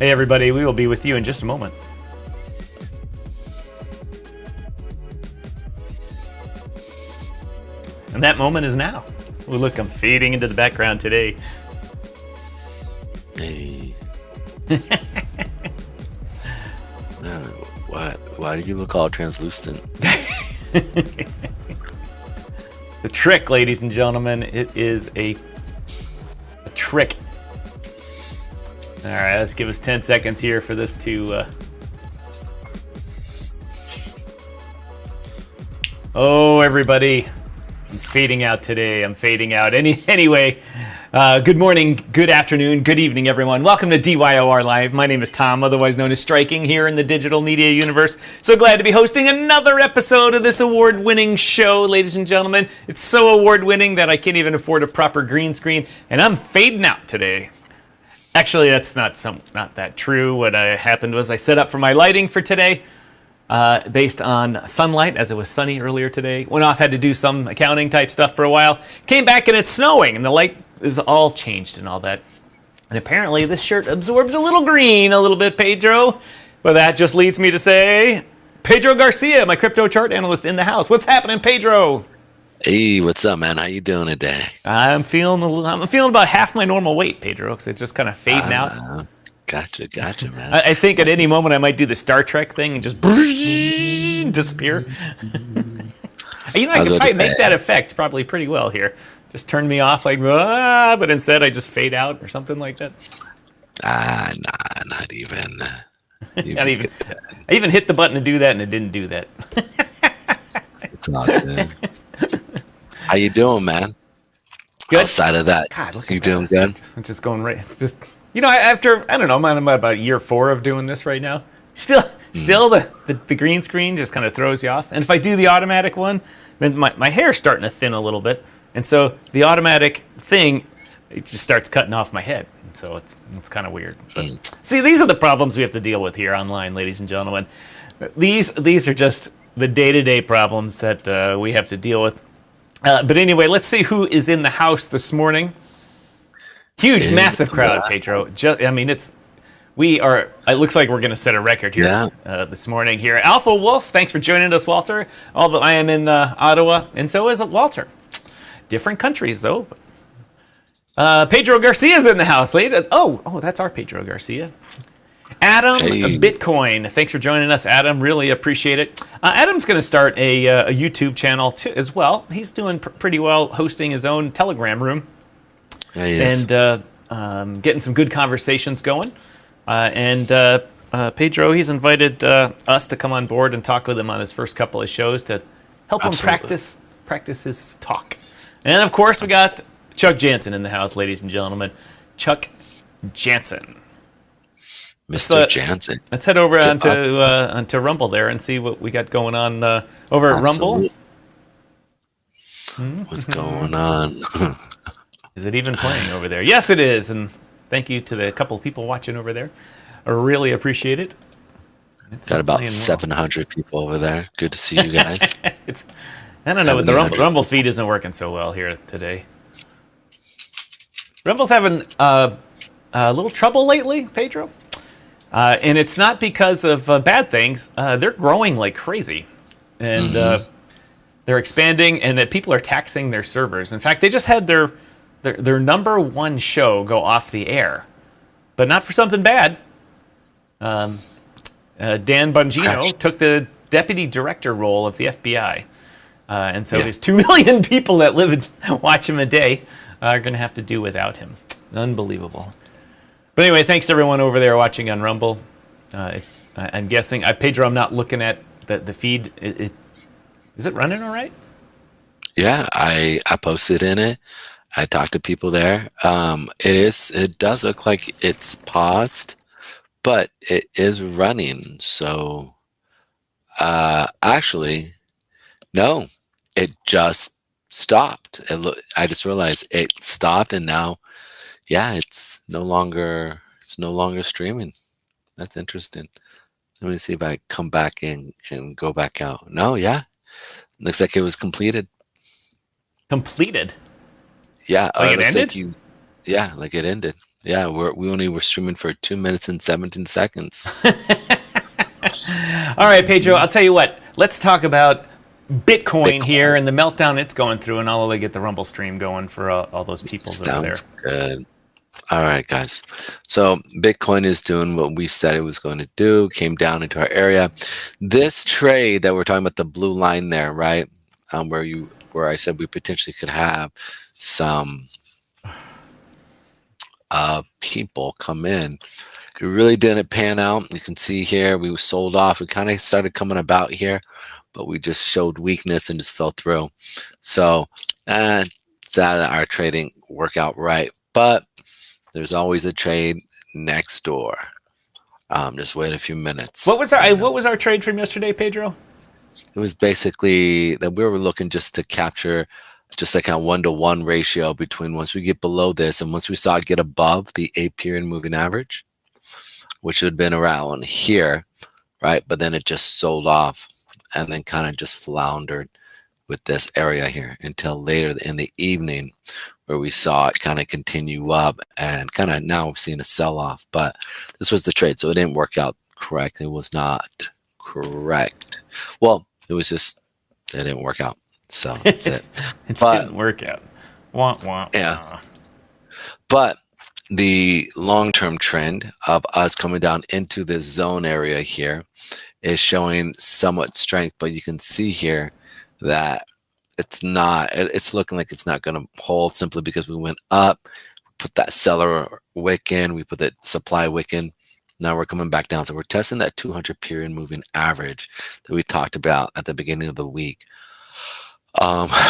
Hey everybody, we will be with you in just a moment. And that moment is now. Oh, look, I'm fading into the background today. Hey. Why do you look all translucent? The trick, ladies and gentlemen, it is a trick. All right, let's give us 10 seconds here for this to... Oh, everybody. I'm fading out today. I'm fading out. Anyway, good morning, good afternoon, good evening, everyone. Welcome to DYOR Live. My name is Tom, otherwise known as Striking, here in the digital media universe. So glad to be hosting another episode of this award-winning show, ladies and gentlemen. It's so award-winning that I can't even afford a proper green screen, and I'm fading out today. Actually, that's not that true. What happened was I set up for my lighting for today. Based on sunlight, as it was sunny earlier today. Went off, had to do some accounting type stuff for a while. Came back and it's snowing, and the light is all changed and all that. And apparently this shirt absorbs a little green, a little bit, Pedro. But that just leads me to say, Pedro Garcia, my crypto chart analyst in the house. What's happening, Pedro? Hey, what's up, man? How you doing today? I'm feeling about half my normal weight, Pedro, because it's just kind of fading out. Gotcha, man. I think at any moment I might do the Star Trek thing and just disappear. You know, I could probably make that effect probably pretty well here. Just turn me off like, but instead I just fade out or something like that. Nah, not even. Not even. I even hit the button to do that and it didn't do that. It's not good. How you doing, man? Good. Outside of that, God, you doing good? I'm just going right. It's just... You know, after, I don't know, I'm about year 4 of doing this right now. Still the green screen just kind of throws you off. And if I do the automatic one, then my hair's starting to thin a little bit. And so the automatic thing, it just starts cutting off my head. And so it's kind of weird. See, these are the problems we have to deal with here online, ladies and gentlemen. These are just the day-to-day problems that we have to deal with. But anyway, let's see who is in the house this morning. Huge, massive crowd, Pedro. It looks like we're going to set a record here this morning here. Alpha Wolf, thanks for joining us, Walter. Although I am in Ottawa, and so is Walter. Different countries, though. Pedro Garcia's in the house. Oh, that's our Pedro Garcia. Adam Bitcoin, thanks for joining us, Adam. Really appreciate it. Adam's going to start a YouTube channel too, as well. He's doing pretty well hosting his own Telegram room. Yeah, he is. And getting some good conversations going. Pedro, he's invited us to come on board and talk with him on his first couple of shows to help him practice his talk. And of course, we got Chuck Jansen in the house, ladies and gentlemen. Chuck Jansen. Mr. Jansen. Let's head over onto Rumble there and see what we got going on over at Rumble. What's going on? Is it even playing over there? Yes, it is. And thank you to the couple of people watching over there. I really appreciate it. Got about 700 people over there. Good to see you guys. I don't know, but the Rumble feed isn't working so well here today. Rumble's having a little trouble lately, Pedro. And it's not because of bad things. They're growing like crazy. And they're expanding, and that people are taxing their servers. In fact, they just had their number one show go off the air, but not for something bad. Dan Bongino took the deputy director role of the FBI. And so there's 2 million people that live and watch him a day are going to have to do without him. Unbelievable. But anyway, thanks to everyone over there watching on Rumble. I'm guessing, Pedro, I'm not looking at the feed. Is it running all right? Yeah, I posted in it. I talked to people there. It does look like it's paused, but it is running. So actually, no, it just stopped. I just realized it stopped, and now, it's no longer streaming. That's interesting. Let me see if I come back in and go back out. No, looks like it was completed. Completed? Yeah. Like it ended? Like it ended. Yeah, we only were streaming for 2 minutes and 17 seconds. All right, Pedro, I'll tell you what. Let's talk about Bitcoin here and the meltdown it's going through, and I'll get the Rumble stream going for all those people that are there. Sounds good. All right, guys. So Bitcoin is doing what we said it was going to do, came down into our area. This trade that we're talking about, the blue line there, right? Where I said we potentially could have some people come in. It really didn't pan out. You can see here we sold off. We kind of started coming about here, but we just showed weakness and just fell through. So sad that our trading worked out right, but there's always a trade next door. Just wait a few minutes. What was our trade from yesterday, Pedro? It was basically that we were looking just to capture just like a 1-to-1 ratio between once we get below this and once we saw it get above the 8-period moving average, which would have been around here, right? But then it just sold off and then kind of just floundered with this area here until later in the evening, where we saw it kind of continue up and kind of now we've seen a sell-off. But this was the trade, so it didn't work out correct. It was not correct. Well, it was just, it didn't work out. So that's it. It didn't work out. Wah, wah, Yeah. wah. But the long-term trend of us coming down into this zone area here is showing somewhat strength, but you can see here that it's looking like it's not going to hold simply because we went up, put that seller wick in, we put that supply wick in. Now we're coming back down. So we're testing that 200-period moving average that we talked about at the beginning of the week,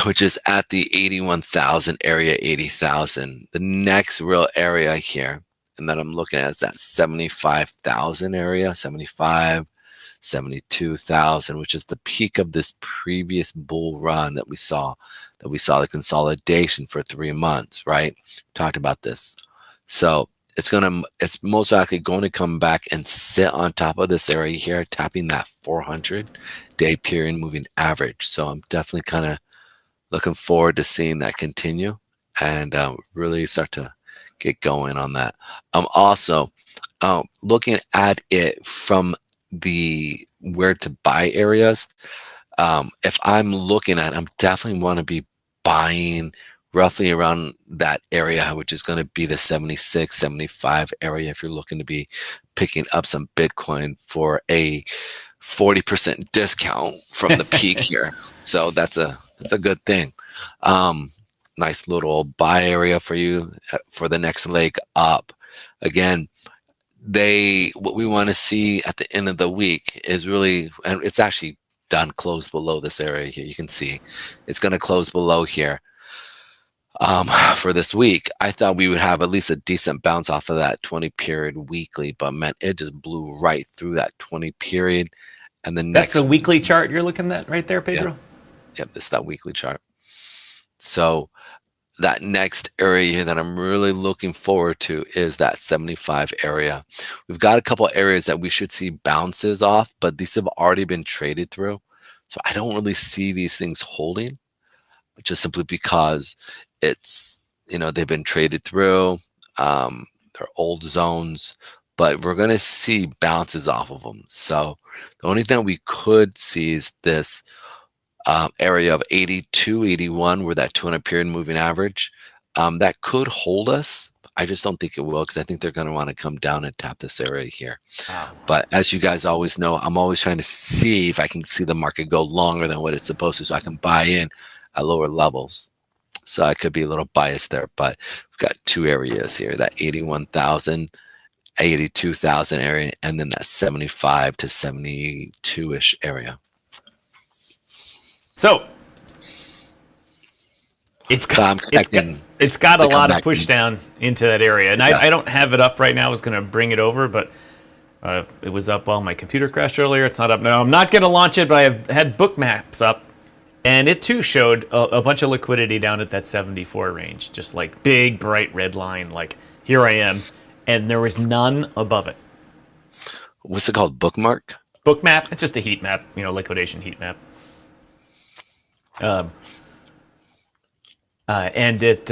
which is at the 81,000 area, 80,000. The next real area here, and that I'm looking at, is that 75,000 area, 72,000, which is the peak of this previous bull run that we saw the consolidation for 3 months, right? Talked about this. So it's most likely going to come back and sit on top of this area here, tapping that 400-day period moving average. So I'm definitely kind of looking forward to seeing that continue and really start to get going on that. I'm also looking at it from the where to buy areas. If I'm looking at, I'm definitely want to be buying roughly around that area, which is going to be the 76, 75 area. If you're looking to be picking up some Bitcoin for a 40% discount from the peak here. So that's a good thing. Nice little buy area for you for the next leg up. Again, what we want to see at the end of the week is really, and it's actually done, close below this area here. You can see it's going to close below here for this week. I thought we would have at least a decent bounce off of that 20-period weekly, but man, it just blew right through that 20-period. And the next, that's the weekly chart you're looking at right there, Pedro? Yeah. Yep, this is that weekly chart. So that next area that I'm really looking forward to is that 75 area. We've got a couple areas that we should see bounces off, but these have already been traded through. So I don't really see these things holding, just simply because it's, they've been traded through. They're old zones, but we're going to see bounces off of them. So the only thing we could see is this area of 82, 81, where that 200-period moving average, that could hold us. I just don't think it will, because I think they're going to want to come down and tap this area here. Wow. But as you guys always know, I'm always trying to see if I can see the market go longer than what it's supposed to, so I can buy in at lower levels. So I could be a little biased there, but we've got two areas here, that 81,000, 82,000 area, and then that 75 to 72-ish area. So it's got a lot of push down into that area, and I don't have it up right now. I was going to bring it over, but it was up while my computer crashed earlier. It's not up now. I'm not going to launch it, but I have had book maps up, and it too showed a bunch of liquidity down at that 74 range, just like big bright red line, like here I am, and there was none above it. What's it called? Bookmark? Book map. It's just a heat map, liquidation heat map. And it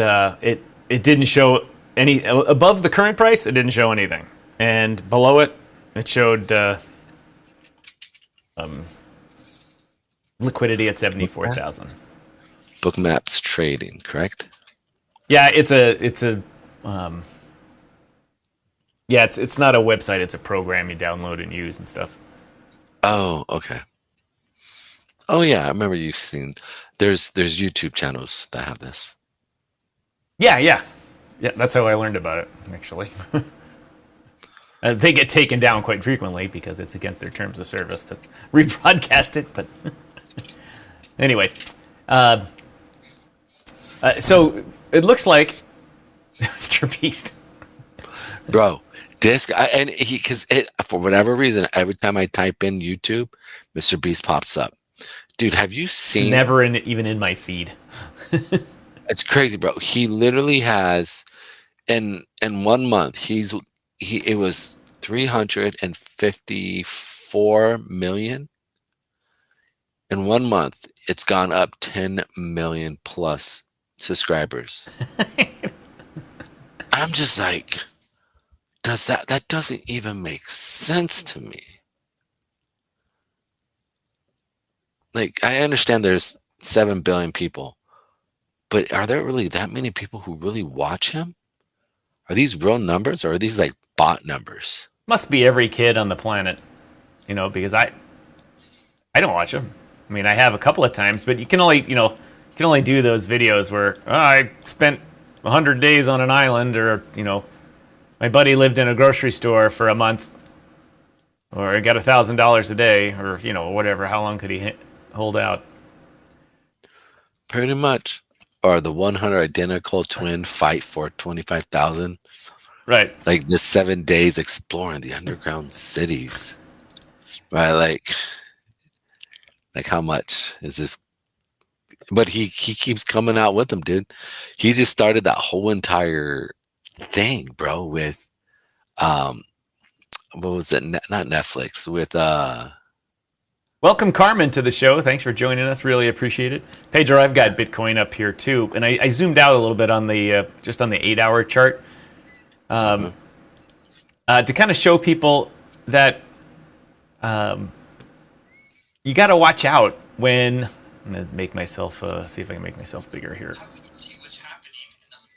didn't show any above the current price, it didn't show anything, and below it, it showed liquidity at 74,000. Bookmaps trading, correct? Yeah, it's not a website. It's a program you download and use and stuff. Oh, okay. Oh yeah, I remember you've seen. There's YouTube channels that have this. Yeah. That's how I learned about it, actually. They get taken down quite frequently because it's against their terms of service to rebroadcast it. But anyway, so it looks like Mr. Beast, bro. Disc and because for whatever reason, every time I type in YouTube, Mr. Beast pops up. Dude, have you seen? Never even in my feed. It's crazy, bro. He literally has, in 1 month, it was 354 million. In 1 month, it's gone up 10 million plus subscribers. I'm just like, that doesn't even make sense to me. Like, I understand there's 7 billion people, but are there really that many people who really watch him? Are these real numbers, or are these like bot numbers? Must be every kid on the planet, because I don't watch him. I mean, I have a couple of times, but you can only do those videos where I spent 100 days on an island, or my buddy lived in a grocery store for a month, or I got $1,000 a day, or whatever. How long could he hold out? Pretty much. Or the 100 identical twin fight for 25,000. Right. Like the 7 days exploring the underground cities. Right. Like how much is this? But he keeps coming out with them, dude. He just started that whole entire thing, bro, with what was it? Not Netflix, with Welcome, Carmen, to the show. Thanks for joining us. Really appreciate it. Pedro, I've got Bitcoin up here too, and I zoomed out a little bit on the just on the 8-hour chart to kind of show people that you got to watch out when. I'm gonna make myself see if I can make myself bigger here.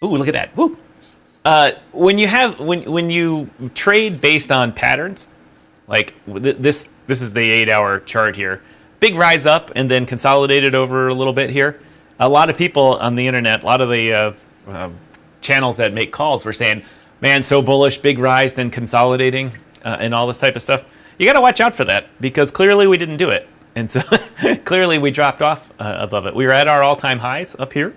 Ooh, look at that! Woo! When you trade based on patterns, like this is the 8-hour chart here. Big rise up and then consolidated over a little bit here. A lot of people on the internet, a lot of the channels that make calls were saying, man, so bullish, big rise, then consolidating and all this type of stuff. You got to watch out for that because clearly we didn't do it. And so clearly we dropped off above it. We were at our all-time highs up here,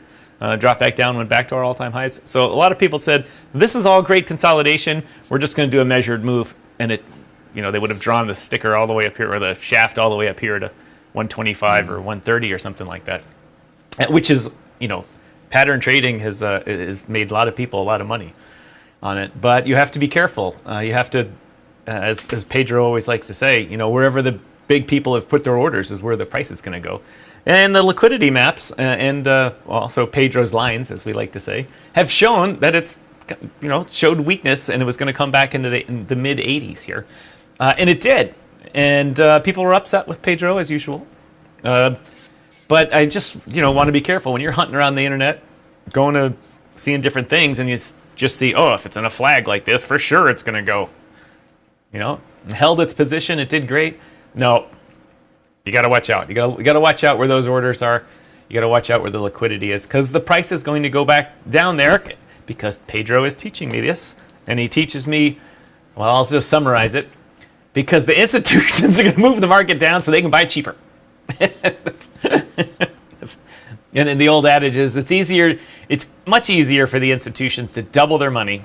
dropped back down, went back to our all-time highs. So a lot of people said, this is all great consolidation. We're just going to do a measured move. And it, they would have drawn the sticker all the way up here, or the shaft all the way up here to 125 or 130 or something like that. Which is, pattern trading has made a lot of people a lot of money on it. But you have to be careful. You have to, as Pedro always likes to say, wherever the big people have put their orders is where the price is going to go. And the liquidity maps and also Pedro's lines, as we like to say, have shown that it's, showed weakness and it was going to come back into the mid 80s here. And it did. And people were upset with Pedro as usual. But I just, want to be careful when you're hunting around the internet, going to seeing different things, and you just see, if it's in a flag like this, for sure it's going to go. Held its position. It did great. No, you got to watch out. You got to watch out where those orders are. You got to watch out where the liquidity is, because the price is going to go back down there. Because Pedro is teaching me this, and he teaches me. Well, I'll just summarize it. Because the institutions are going to move the market down so they can buy cheaper. And in the old adage is it's much easier for the institutions to double their money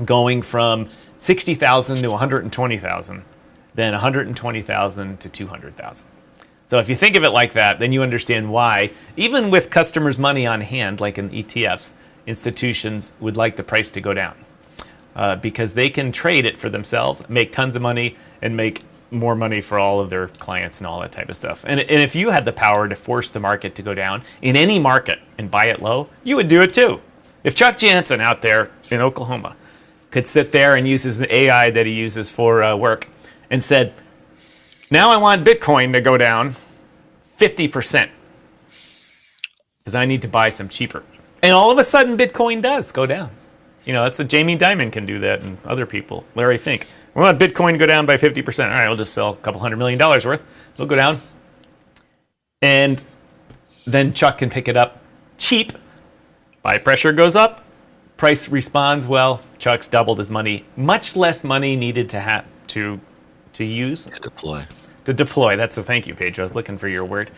going from 60,000 to 120,000 than 120,000 to 200,000. So if you think of it like that, then you understand why, even with customers' money on hand, like in ETFs, institutions would like the price to go down. Because they can trade it for themselves, make tons of money, and make more money for all of their clients and all that type of stuff. And if you had the power to force the market to go down in any market and buy it low, you would do it too. If Chuck Jansen out there in Oklahoma could sit there and use his AI that he uses for work and said, now I want Bitcoin to go down 50% because I need to buy some cheaper. And all of a sudden, Bitcoin does go down. That's a Jamie Dimon can do that, and other people. Larry Fink. We want Bitcoin to go down by 50%. All right, we'll just sell a couple $100 million worth. It'll go down. And then Chuck can pick it up cheap. Buy pressure goes up. Price responds. Well, Chuck's doubled his money. Much less money needed to use. To deploy. That's a thank you, Pedro. I was looking for your word.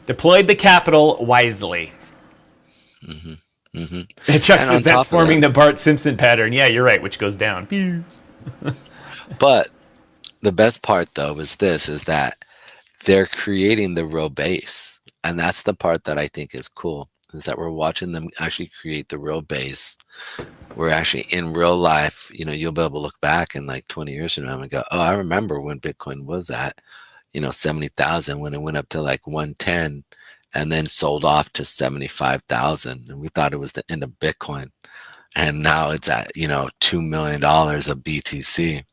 Deployed the capital wisely. Mm-hmm. Mm-hmm. And Chuck says that's forming the Bart Simpson pattern. Yeah, you're right, which goes down. But the best part, though, is that they're creating the real base. And that's the part that I think is cool, is that we're watching them actually create the real base. We're actually in real life, you'll be able to look back in like 20 years from now and go, oh, I remember when Bitcoin was at, 70,000, when it went up to like 110 and then sold off to 75,000. And we thought it was the end of Bitcoin. And now it's at, $2 million of BTC.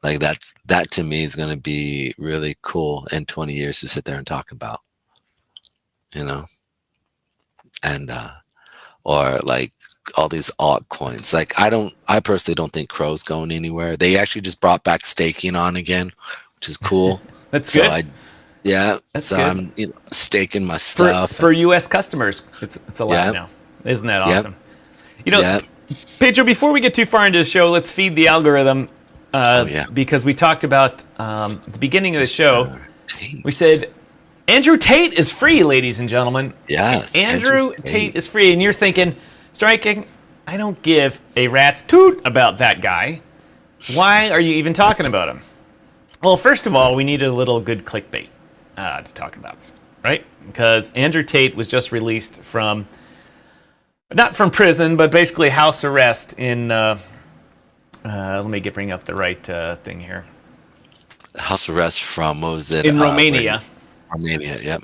Like that to me is going to be really cool in 20 years to sit there and talk about, and, or like all these altcoins. Like I personally don't think Crow's going anywhere. They actually just brought back staking on again, which is cool. That's good. That's good. I'm staking my stuff for U.S. customers. It's allowed now. Isn't that awesome? Pedro, before we get too far into the show, let's feed the algorithm. Because we talked about at the beginning of the show, we said Andrew Tate is free, ladies and gentlemen. Yes, Andrew Tate is free, and you're thinking, Striking, I don't give a rat's toot about that guy. Why are you even talking about him? Well, first of all, we needed a little good clickbait to talk about, right? Because Andrew Tate was just released from, not from prison, but basically house arrest in, let me bring up the right thing here. House arrest from, what was it? In Romania. Romania, yep.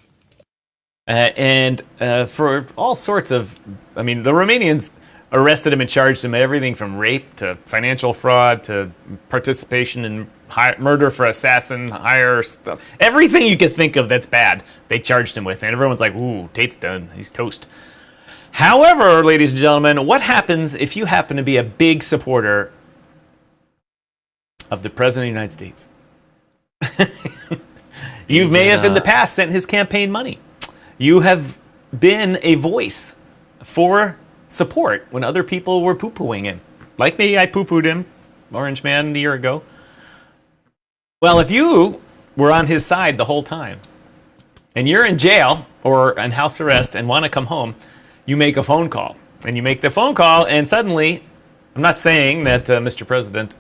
And for all sorts of, the Romanians arrested him and charged him everything from rape to financial fraud to participation in murder for assassin, hire stuff. Everything you could think of that's bad, they charged him with. And everyone's like, ooh, Tate's done. He's toast. However, ladies and gentlemen, what happens if you happen to be a big supporter of the President of the United States? You may have in the past sent his campaign money. You have been a voice for support when other people were poo-pooing him. Like me, I poo-pooed him, Orange Man, a year ago. Well, if you were on his side the whole time, and you're in jail or on house arrest and want to come home, you make a phone call. And you make the phone call, and suddenly, I'm not saying that Mr. President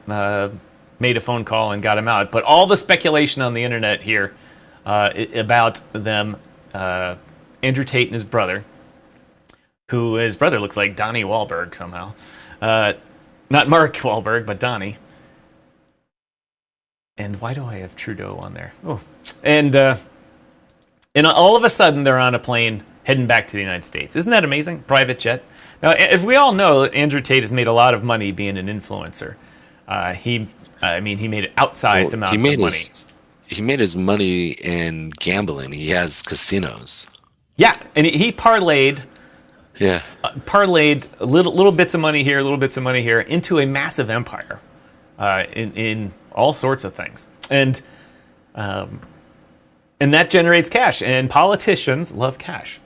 made a phone call and got him out, but all the speculation on the internet here about them, Andrew Tate and his brother, his brother looks like Donnie Wahlberg somehow. Not Mark Wahlberg, but Donnie. And why do I have Trudeau on there? Oh, and all of a sudden they're on a plane heading back to the United States. Isn't that amazing? Private jet. Now, if we all know, Andrew Tate has made a lot of money being an influencer. He made outsized amounts of money. He made his money in gambling. He has casinos. Yeah, and he parlayed. Yeah, parlayed little bits of money here, little bits of money here, into a massive empire, in all sorts of things, and that generates cash. And politicians love cash.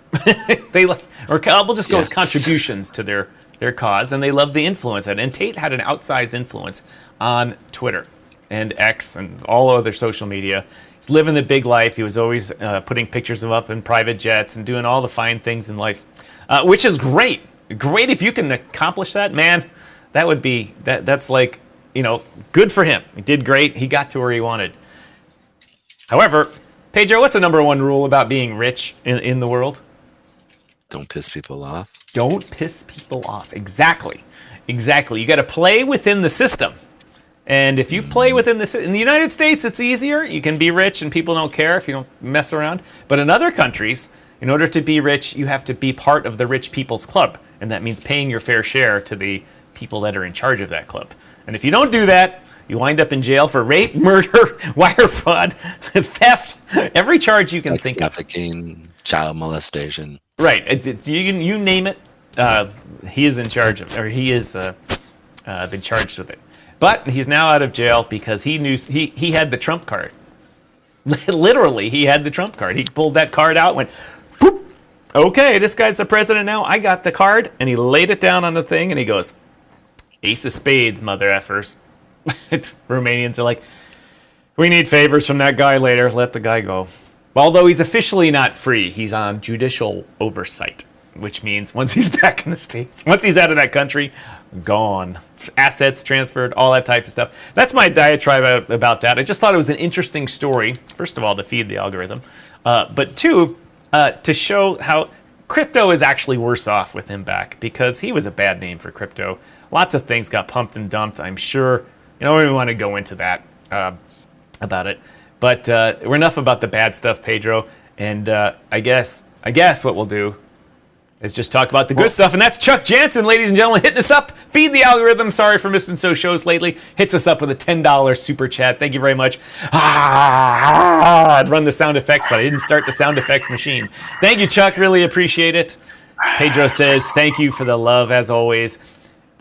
They love, or we'll just go with contributions to their cause, and they love the influence. And Tate had an outsized influence on Twitter and X and all other social media. He's living the big life. He was always putting pictures of up in private jets and doing all the fine things in life, which is great. Great if you can accomplish that, man. That would be that's like, good for him. He did great. He got to where he wanted. However, Pedro, what's the number one rule about being rich in the world? Don't piss people off. Don't piss people off. Exactly. You got to play within the system. And if you play within in the United States, it's easier. You can be rich and people don't care if you don't mess around. But in other countries, In order to be rich, you have to be part of the rich people's club, and that means paying your fair share to the people that are in charge of that club. And if you don't do that, you wind up in jail for rape, murder, wire fraud, theft, every charge you can think of. Trafficking, child molestation. Right. You name it, he is in charge of, or he is been charged with it. But he's now out of jail because he knew he had the trump card. Literally, he had the trump card. He pulled that card out, went, whoop, okay, this guy's the president now. I got the card, and he laid it down on the thing, and he goes, ace of spades, mother effers. Romanians are like, we need favors from that guy later. Let the guy go. Although he's officially not free, he's on judicial oversight, which means once he's back in the States, once he's out of that country, gone. Assets transferred, all that type of stuff. That's my diatribe about that. I just thought it was an interesting story, first of all, to feed the algorithm, but two, to show how crypto is actually worse off with him back, because he was a bad name for crypto. Lots of things got pumped and dumped, I'm sure. You know, we don't want to go into that about it. But we're enough about the bad stuff, Pedro. And I guess what we'll do is just talk about the good stuff. And that's Chuck Jansen, ladies and gentlemen, hitting us up. Feed the algorithm. Sorry for missing so shows lately. Hits us up with a $10 super chat. Thank you very much. I'd run the sound effects, but I didn't start the sound effects machine. Thank you, Chuck. Really appreciate it. Pedro says, thank you for the love, as always.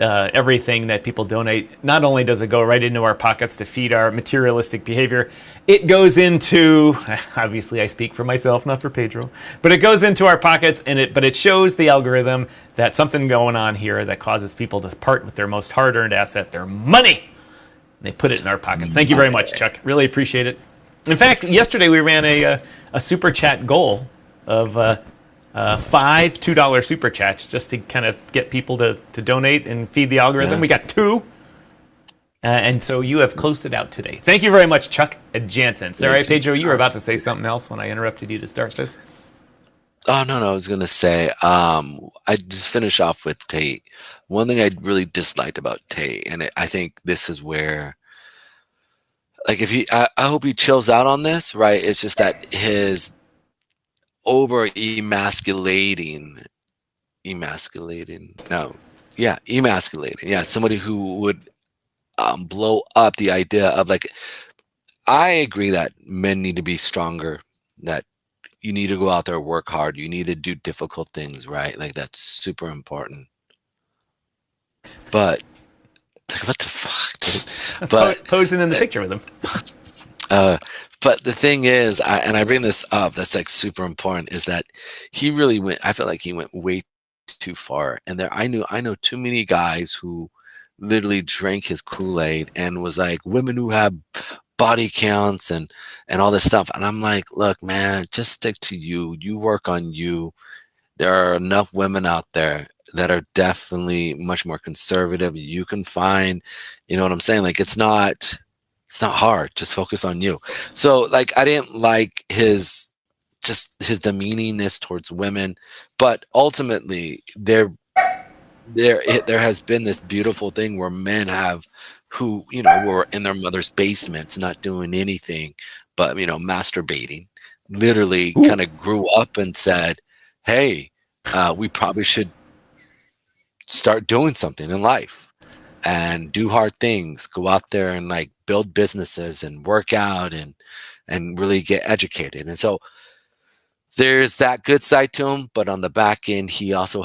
Everything that people donate, not only does it go right into our pockets to feed our materialistic behavior, it goes into, obviously I speak for myself, not for Pedro, but it goes into our pockets, and but it shows the algorithm that something going on here that causes people to part with their most hard-earned asset, their money. They put it in our pockets. Thank you very much, Chuck. Really appreciate it. In fact, yesterday we ran a super chat goal of 5 $2 super chats just to kind of get people to donate and feed the algorithm. Yeah. We got 2. And so you have closed it out today. Thank you very much, Chuck Jansen. Sorry, Pedro, you were about to say something else when I interrupted you to start this. Oh, no, I was going to say, I just finish off with Tate. One thing I really disliked about Tate, and I think this is where, like, if I hope he chills out on this, right? It's just that his emasculating. Yeah, somebody who would blow up the idea of, like, I agree that men need to be stronger, that you need to go out there, work hard, you need to do difficult things, right? Like, that's super important. But like, what the fuck, dude? But posing in the picture with him. But the thing is, and I bring this up, that's like super important, is that he really went, I feel like he went way too far. And I know too many guys who literally drank his Kool-Aid and was like, women who have body counts and all this stuff. And I'm like, look, man, just stick to you. You work on you. There are enough women out there that are definitely much more conservative. You can find, you know what I'm saying? Like, it's not hard. Just focus on you. So, like, I didn't like his demeaningness towards women, but ultimately there has been this beautiful thing where men who, you know, were in their mother's basements, not doing anything but, you know, masturbating, literally kind of grew up and said, hey, we probably should start doing something in life and do hard things, go out there and, like, build businesses and work out and really get educated. And so there's that good side to him, but on the back end, he also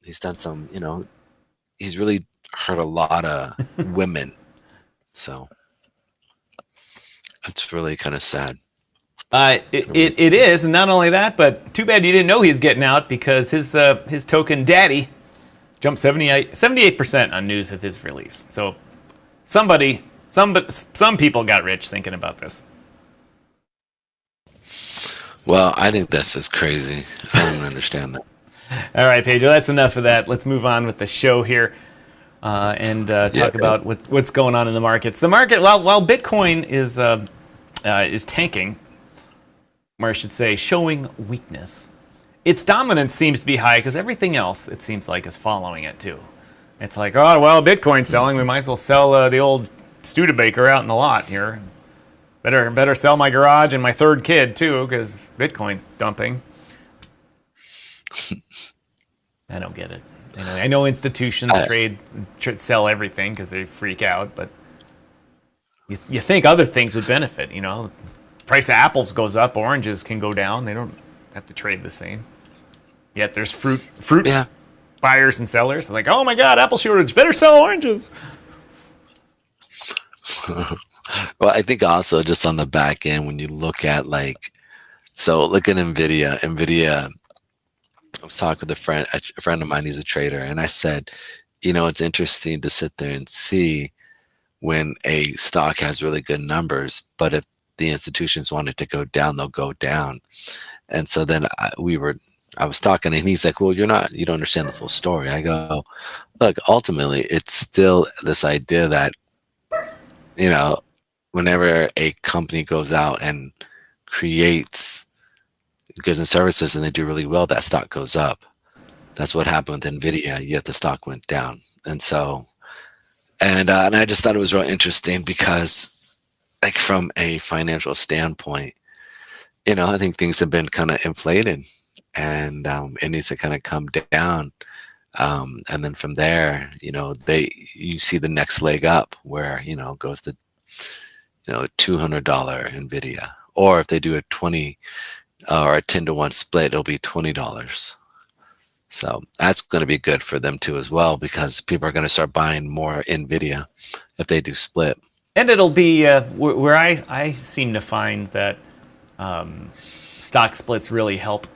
he's done some, you know, he's really hurt a lot of women. So it's really kind of sad. It is, and not only that, but too bad you didn't know he was getting out, because his token daddy jumped 78% on news of his release. So some people got rich thinking about this. Well, I think that's just crazy. I don't understand that. All right, Pedro, that's enough of that. Let's move on with the show here and talk about what's going on in the markets. The market, while Bitcoin is tanking, or I should say showing weakness, its dominance seems to be high because everything else, it seems like, is following it too. It's like, oh, well, Bitcoin's selling. We might as well sell the old Studebaker out in the lot here. Better sell my garage and my third kid too, because Bitcoin's dumping. I don't get it. I know institutions sell everything because they freak out, but you think other things would benefit. Price of apples goes up, oranges can go down. They don't have to trade the same. Yet there's fruit Yeah. buyers and sellers. They're like, oh my God, apple shortage, better sell oranges. Well, I think also just on the back end, when you look at look at NVIDIA. NVIDIA, I was talking with a friend of mine, he's a trader, and I said, it's interesting to sit there and see when a stock has really good numbers, but if the institutions want it to go down, they'll go down. And so then I was talking, and he's like, well, you don't understand the full story. I go, look, ultimately, it's still this idea that, whenever a company goes out and creates goods and services and they do really well, that stock goes up. That's what happened with NVIDIA, yet the stock went down. And so, and I just thought it was really interesting because, from a financial standpoint, I think things have been kind of inflated, and it needs to kind of come down. And then from there, you see the next leg up where, it goes to, $200 NVIDIA, or if they do a 20 or a 10-to-1 split, it'll be $20. So that's going to be good for them too as well, because people are going to start buying more NVIDIA if they do split. And it'll be where I seem to find that stock splits really help.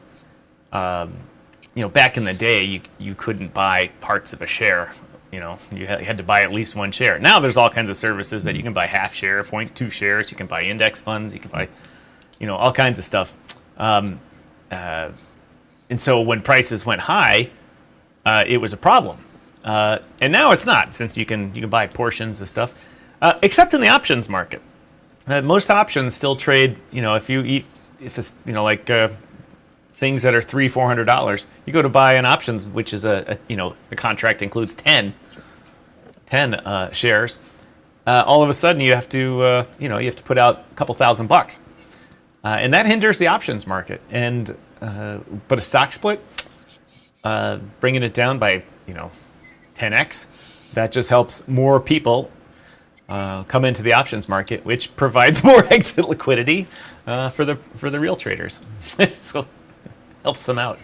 Back in the day, you couldn't buy parts of a share. You had to buy at least one share. Now there's all kinds of services that you can buy half share, 0.2 shares. You can buy index funds. You can buy, all kinds of stuff. And so when prices went high, it was a problem. And now it's not, since you can buy portions of stuff, except in the options market. Most options still trade. If it's things that are $300-400, you go to buy an options, which is a contract includes 10 shares. All of a sudden, you have to put out a couple $1,000, and that hinders the options market. And but a stock split, bringing it down by 10x, that just helps more people come into the options market, which provides more exit liquidity for the real traders. So helps them out.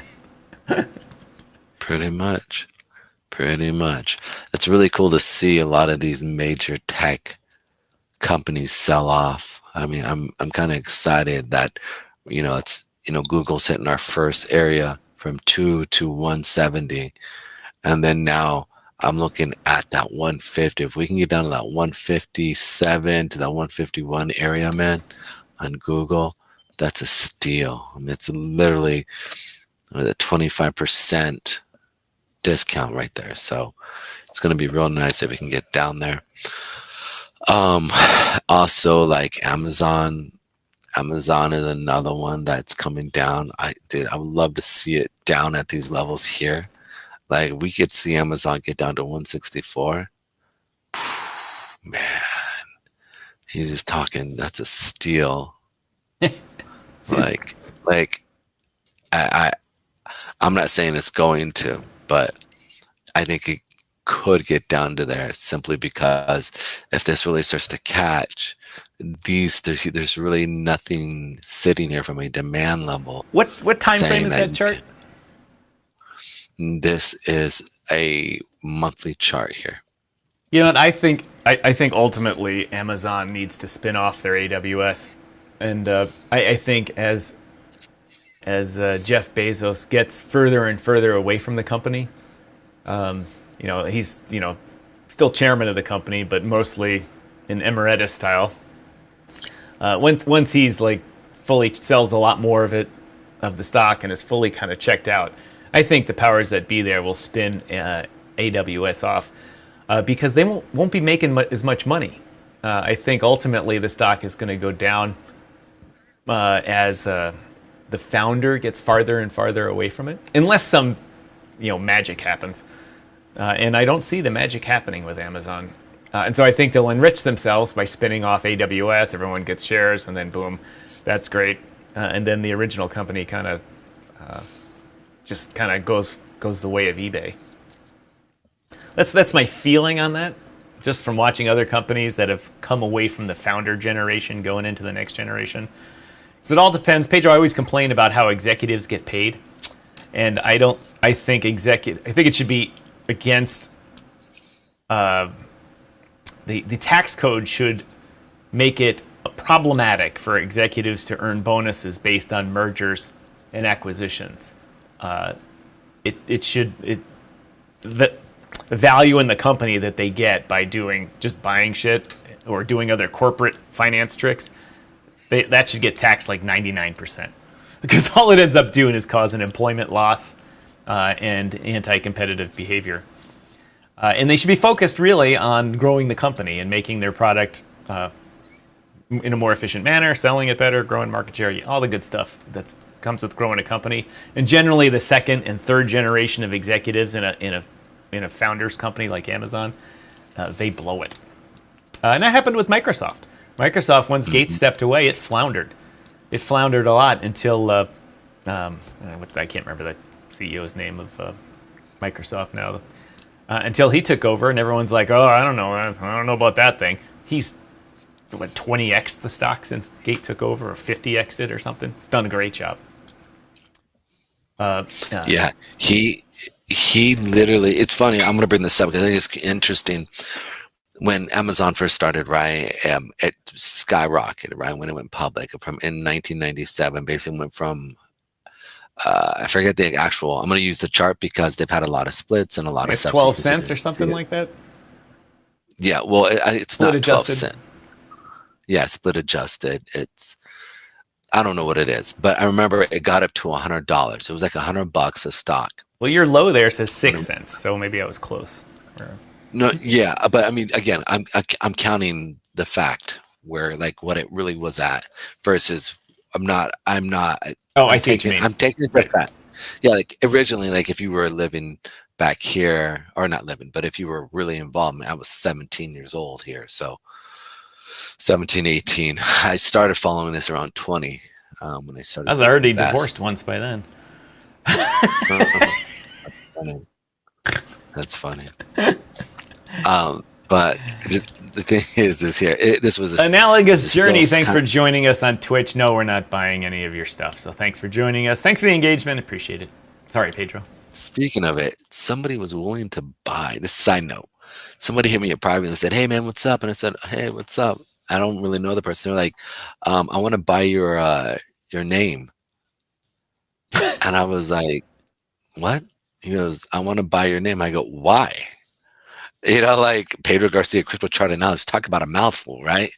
Pretty much. It's really cool to see a lot of these major tech companies sell off. I mean, I'm kind of excited that it's Google's hitting our first area from 2 to 170, and then now I'm looking at that 150. If we can get down to that 157 to that 151 area, man, on Google, that's a steal. I mean, it's literally a 25% discount right there. So it's going to be real nice if we can get down there. Also, like Amazon is another one that's coming down. I would love to see it down at these levels here. Like, we could see Amazon get down to 164. Man, he's just talking. That's a steal. I'm not saying it's going to, but I think it could get down to there, simply because if this really starts to catch, there's really nothing sitting here from a demand level. What time frame is that chart? This is a monthly chart here. I think ultimately Amazon needs to spin off their AWS, and I think as Jeff Bezos gets further and further away from the company, he's still chairman of the company, but mostly in emeritus style. Once he's fully sells a lot more of the stock and is fully kind of checked out, I think the powers that be there will spin AWS off because they won't be making as much money. I think ultimately the stock is going to go down as the founder gets farther and farther away from it, unless some magic happens. And I don't see the magic happening with Amazon. And so I think they'll enrich themselves by spinning off AWS. Everyone gets shares, and then boom, that's great. And then the original company kind of just kind of goes the way of eBay. That's my feeling on that, just from watching other companies that have come away from the founder generation going into the next generation. So it all depends. Pedro, I always complain about how executives get paid, and I think it should be against the tax code should make it problematic for executives to earn bonuses based on mergers and acquisitions. The value in the company that they get by just buying shit or doing other corporate finance tricks, that should get taxed like 99%, because all it ends up doing is causing employment loss and anti-competitive behavior. And they should be focused really on growing the company and making their product in a more efficient manner, selling it better, growing market share, all the good stuff that comes with growing a company. And generally, the second and third generation of executives in a founder's company like Amazon, they blow it. And that happened with Microsoft. Microsoft, once Gates stepped away, it floundered. It floundered a lot until I can't remember the CEO's name of Microsoft now. Until he took over, and everyone's like, "Oh, I don't know about that thing." He's 20x the stock since Gates took over, or 50x it or something. He's done a great job. Yeah, he literally. It's funny. I'm going to bring this up because I think it's interesting. When Amazon first started, right, it skyrocketed, right, when it went public. In 1997, basically went from I forget the actual. I'm going to use the chart because they've had a lot of splits and a lot of stuff. 12 cents or something like that. Yeah, well, it's split not adjusted. 12 cents. Yeah, split adjusted. I don't know what it is, but I remember it got up to $100. It was like $100 a stock. Well, your low there says 6 cents, so maybe I was close. No, yeah, but I mean, again, I'm counting the fact where like what it really was at versus I'm not. Oh, I see what you mean. I'm taking it right back. Yeah, like originally, like if you were living back here, or not living, but if you were really involved, I was 17 years old here, so 17, 18. I started following this around 20 when I started. I was already divorced once by then. That's funny. But just the thing is here. This was Analogous Journey. Thanks for joining us on Twitch. No, we're not buying any of your stuff. So thanks for joining us. Thanks for the engagement. Appreciate it. Sorry, Pedro. Speaking of it, somebody was willing to buy. This side note. Somebody hit me at private and said, "Hey man, what's up?" And I said, "Hey, what's up?" I don't really know the person. They're like, "I want to buy your name." And I was like, "What?" He goes, "I want to buy your name." I go, "Why?" You know, like Pedro Garcia, crypto chart analyst, talk about a mouthful, right?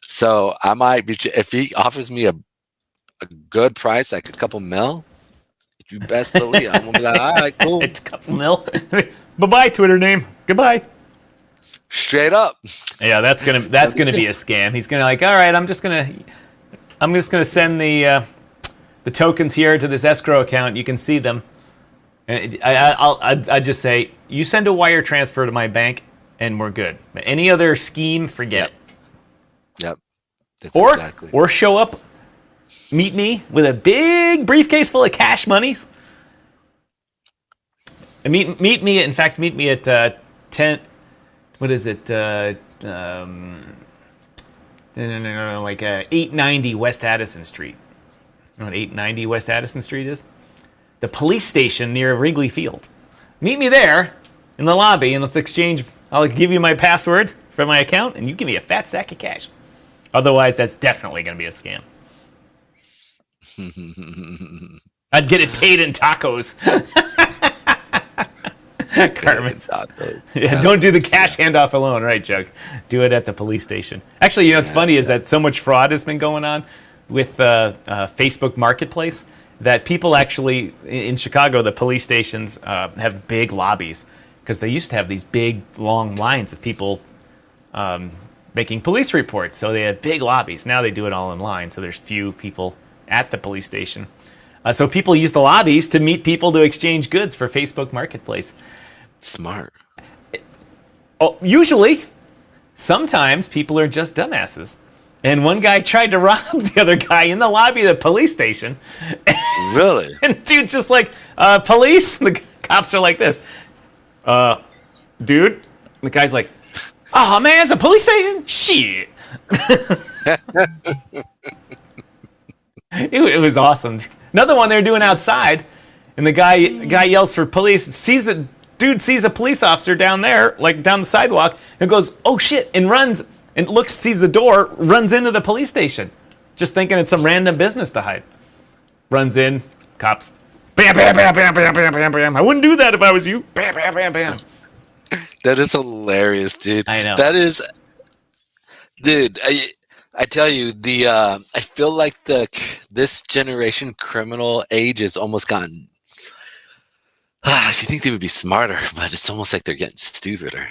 So I might be, if he offers me a good price, like a couple mil, you best believe I'm gonna be like, all right, cool. It's a couple mil. Bye-bye, Twitter name. Goodbye. Straight up. Yeah, that's gonna be a scam. He's gonna like, all right, I'm just gonna send the tokens here to this escrow account. You can see them. And I just say, you send a wire transfer to my bank, and we're good. But any other scheme, forget it. Yep. That's or show up, meet me with a big briefcase full of cash monies. And meet me. In fact, meet me at 10. What is it? Like 890 West Addison Street. You know what 890 West Addison Street is? The police station near Wrigley Field. Meet me there in the lobby, and let's exchange. I'll give you my password for my account, and you give me a fat stack of cash. Otherwise, that's definitely going to be a scam. I'd get it paid in tacos. Carmen. Yeah, don't do the cash handoff alone, right, Jug? Do it at the police station. Actually, you know what's funny is that so much fraud has been going on with Facebook Marketplace that people actually, in Chicago, the police stations have big lobbies because they used to have these big, long lines of people making police reports. So they had big lobbies. Now they do it all online, so there's few people at the police station. So people use the lobbies to meet people to exchange goods for Facebook Marketplace. Smart. Oh, usually. Sometimes people are just dumbasses. And one guy tried to rob the other guy in the lobby of the police station. Really? And dude's just like, police? And the cops are like this. Dude? And the guy's like, oh man, it's a police station? Shit. It was awesome. Another one they were doing outside, and the guy yells for police, dude sees a police officer down there, like down the sidewalk, and goes, oh shit, and runs, and looks, sees the door, runs into the police station, just thinking it's some random business to hide. Runs in, cops, bam, bam, bam, bam, bam, bam, bam, bam. I wouldn't do that if I was you. Bam, bam, bam, bam. That is hilarious, dude. I know. That is, dude. I tell you, I feel like this generation criminal age has almost gotten. You think they would be smarter, but it's almost like they're getting stupider.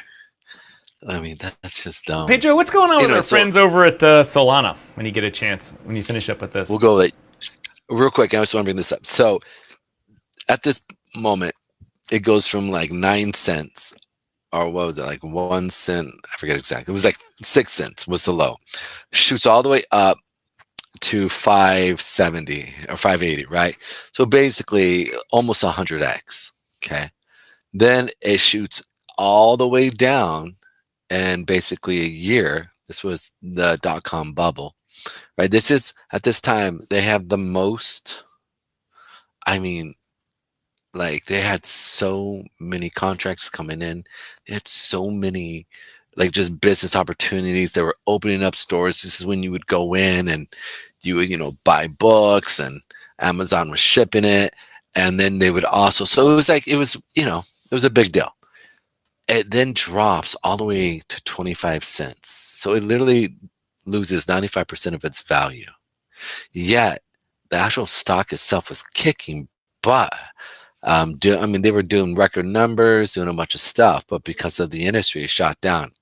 I mean, that's just dumb. Pedro, what's going on with our friends over at Solana when you get a chance, when you finish up with this? We'll go like, real quick. I just want to bring this up. So at this moment, it goes from like 9 cents, or what was it, like 1 cent? I forget exactly. It was like 6 cents was the low. Shoots all the way up to 570 or 580, right? So basically almost 100x. Okay. Then it shoots all the way down, and basically a year. This was the .com bubble, right? This is, at this time, they have the most, I mean, like they had so many contracts coming in. They had so many, like, just business opportunities. They were opening up stores. This is when you would go in and you would, buy books, and Amazon was shipping it. And then they would also, so it was like, it was a big deal. It then drops all the way to 25 cents. So it literally loses 95% of its value. Yet the actual stock itself was kicking butt. They were doing record numbers, doing a bunch of stuff, but because of the industry, it shot down.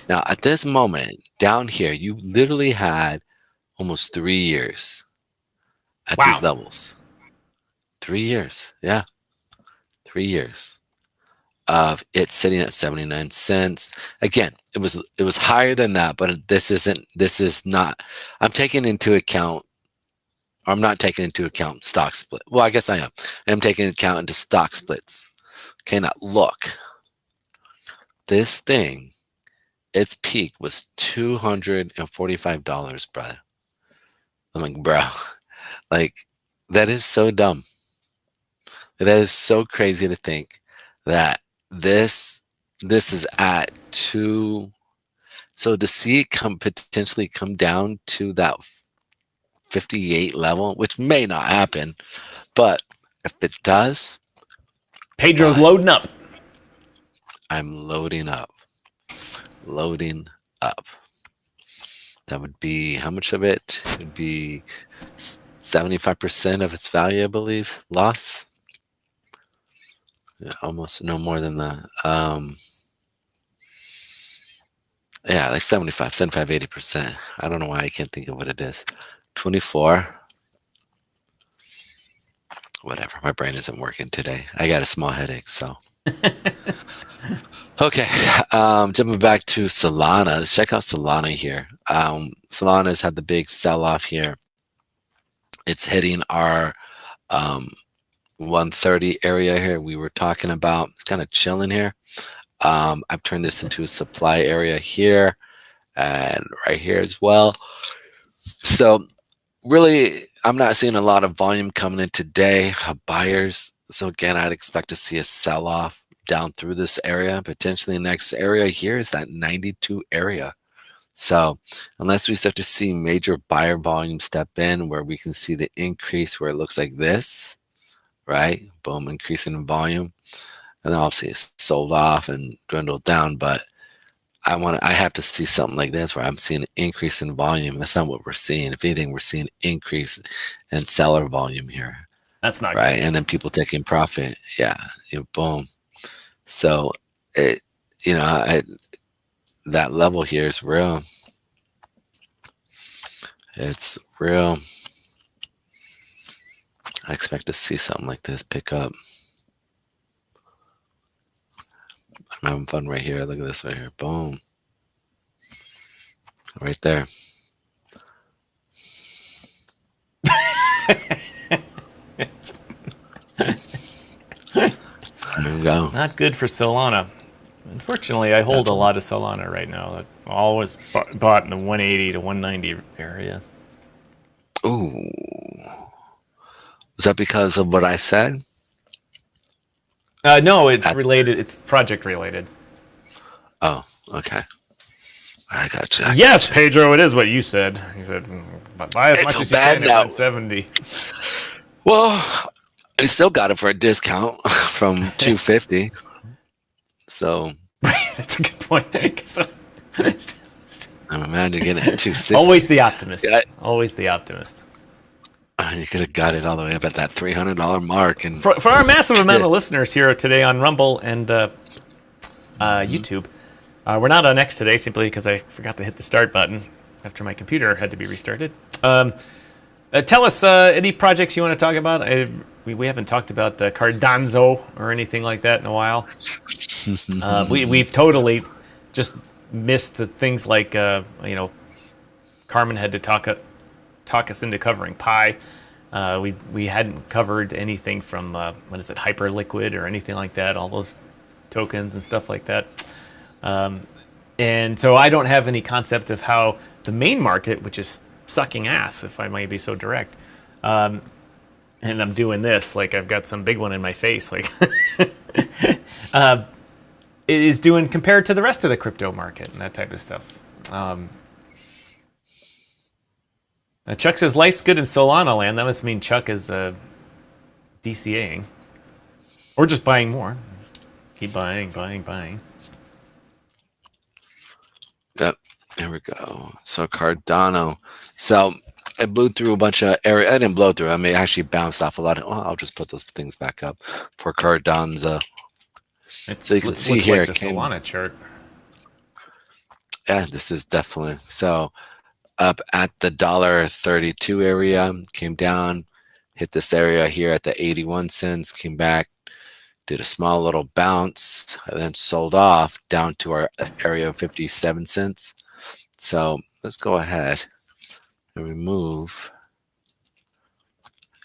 Now, at this moment, down here, you literally had almost 3 years at these levels. 3 years, yeah. 3 years of it sitting at 79 cents. Again, it was higher than that, but this is not, I'm not taking into account stock split. Well, I guess I am. I'm taking account into stock splits. Okay, now look. This thing, its peak was $245, brother. I'm like, bro, like, that is so dumb. That is so crazy to think that this is at 2. So to see it potentially come down to that 58 level, which may not happen, but if it does, Pedro's loading up. I'm loading up. Loading up. That would be, how much of it? It would be 75% of its value, I believe, loss. Yeah, almost no more than that. Yeah, like 75, 80%. I don't know why I can't think of what it is. 24. Whatever. My brain isn't working today. I got a small headache, so. Okay. Jumping back to Solana. Let's check out Solana here. Solana's had the big sell-off here. It's hitting our 130 area here we were talking about. It's kind of chilling here. I've turned this into a supply area here and right here as well. So really, I'm not seeing a lot of volume coming in today of buyers. So again, I'd expect to see a sell-off down through this area. Potentially the next area here is that 92 area. So unless we start to see major buyer volume step in where we can see the increase where it looks like this, right? Boom, increasing in volume. And then obviously it's sold off and dwindled down, but I have to see something like this where I'm seeing an increase in volume. That's not what we're seeing. If anything, we're seeing increase in seller volume here. That's not right. Good. And then people taking profit. Yeah, boom. So it, that level here is real. It's real. I expect to see something like this pick up. I'm having fun right here. Look at this right here. Boom. Right there. There you go. Not good for Solana. Unfortunately, I hold a lot of Solana right now. I always bought in the 180 to 190 area. Ooh. Was that because of what I said? No, it's related. It's project related. Oh, okay. I got you. Yes, Pedro, it is what you said. You said buy as much as you can at now. 170. Well, I still got it for a discount from 250. So That's a good point. I'm imagining getting it at 260. Always the optimist. Yeah. Always the optimist. You could have got it all the way up at that $300 mark. And for our massive amount of listeners here today on Rumble and YouTube, we're not on X today simply because I forgot to hit the start button after my computer had to be restarted. Tell us any projects you want to talk about. We haven't talked about Cardano or anything like that in a while. We've totally just missed the things like Carmen had to talk us into covering Pi. We hadn't covered anything from Hyperliquid or anything like that. All those tokens and stuff like that. And so I don't have any concept of how the main market, which is sucking ass, if I might be so direct. And I'm doing this like I've got some big one in my face, like it is doing compared to the rest of the crypto market and that type of stuff. Chuck says life's good in Solana land. That must mean Chuck is DCAing or just buying more. Keep buying. Yep, there we go. So Cardano. So I blew through a bunch of area. I didn't blow through. I mean, I actually bounced off a lot. I'll just put those things back up for Cardano. So you can see here. Like the Solana chart. Yeah, this is definitely so. Up at the $1.32 area, came down, hit this area here at the 81 cents, came back, did a small little bounce, and then sold off down to our area of 57 cents. So let's go ahead and remove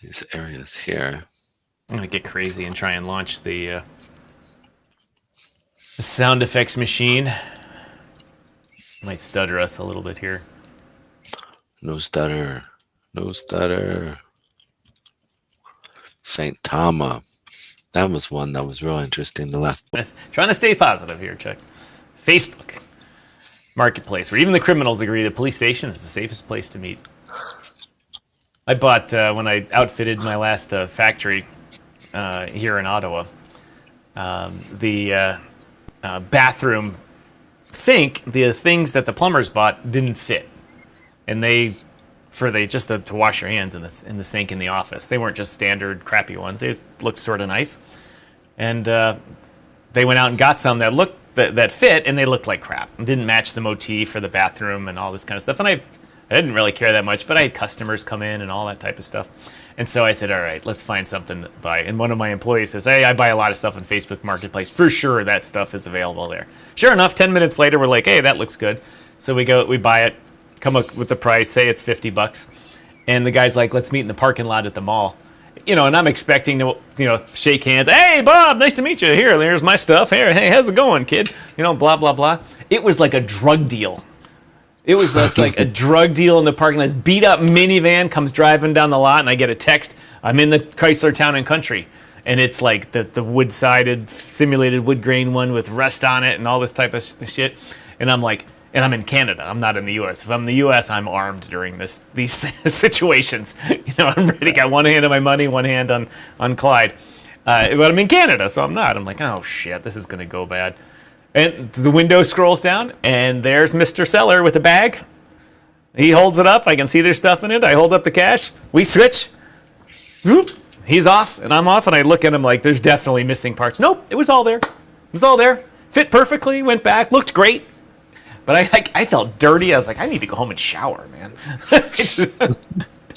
these areas here. I'm gonna get crazy and try and launch the sound effects machine. Might stutter us a little bit here. No stutter. No stutter. St. Thomas. That was one that was real interesting. The last. Trying to stay positive here, Chuck. Facebook marketplace, where even the criminals agree the police station is the safest place to meet. I bought when I outfitted my last factory here in Ottawa. The bathroom sink, the things that the plumbers bought didn't fit. And just to wash your hands in the sink in the office. They weren't just standard crappy ones. They looked sort of nice. And they went out and got some that fit, and they looked like crap. And didn't match the motif for the bathroom and all this kind of stuff. And I didn't really care that much, but I had customers come in and all that type of stuff. And so I said, all right, let's find something to buy. And one of my employees says, hey, I buy a lot of stuff on Facebook Marketplace. For sure, that stuff is available there. Sure enough, 10 minutes later, we're like, hey, that looks good. So we buy it. Come up with the price, say it's $50, and the guy's like, let's meet in the parking lot at the mall. And I'm expecting to, shake hands. Hey, Bob, nice to meet you. Here's my stuff. Here, hey, how's it going, kid? Blah, blah, blah. It was like a drug deal. It was just like a drug deal in the parking lot. This beat up minivan comes driving down the lot, and I get a text. I'm in the Chrysler Town and Country. And it's like the wood-sided, simulated wood grain one with rust on it and all this type of shit. And I'm like, and I'm in Canada. I'm not in the U.S. If I'm in the U.S., I'm armed during these situations. I'm ready. Got one hand on my money, one hand on Clyde. But I'm in Canada, so I'm not. I'm like, oh shit, this is gonna go bad. And the window scrolls down, and there's Mr. Seller with a bag. He holds it up. I can see there's stuff in it. I hold up the cash. We switch. Whoop. He's off, and I'm off. And I look at him like, there's definitely missing parts. Nope, it was all there. It was all there. Fit perfectly. Went back. Looked great. But I felt dirty. I was like, I need to go home and shower, man.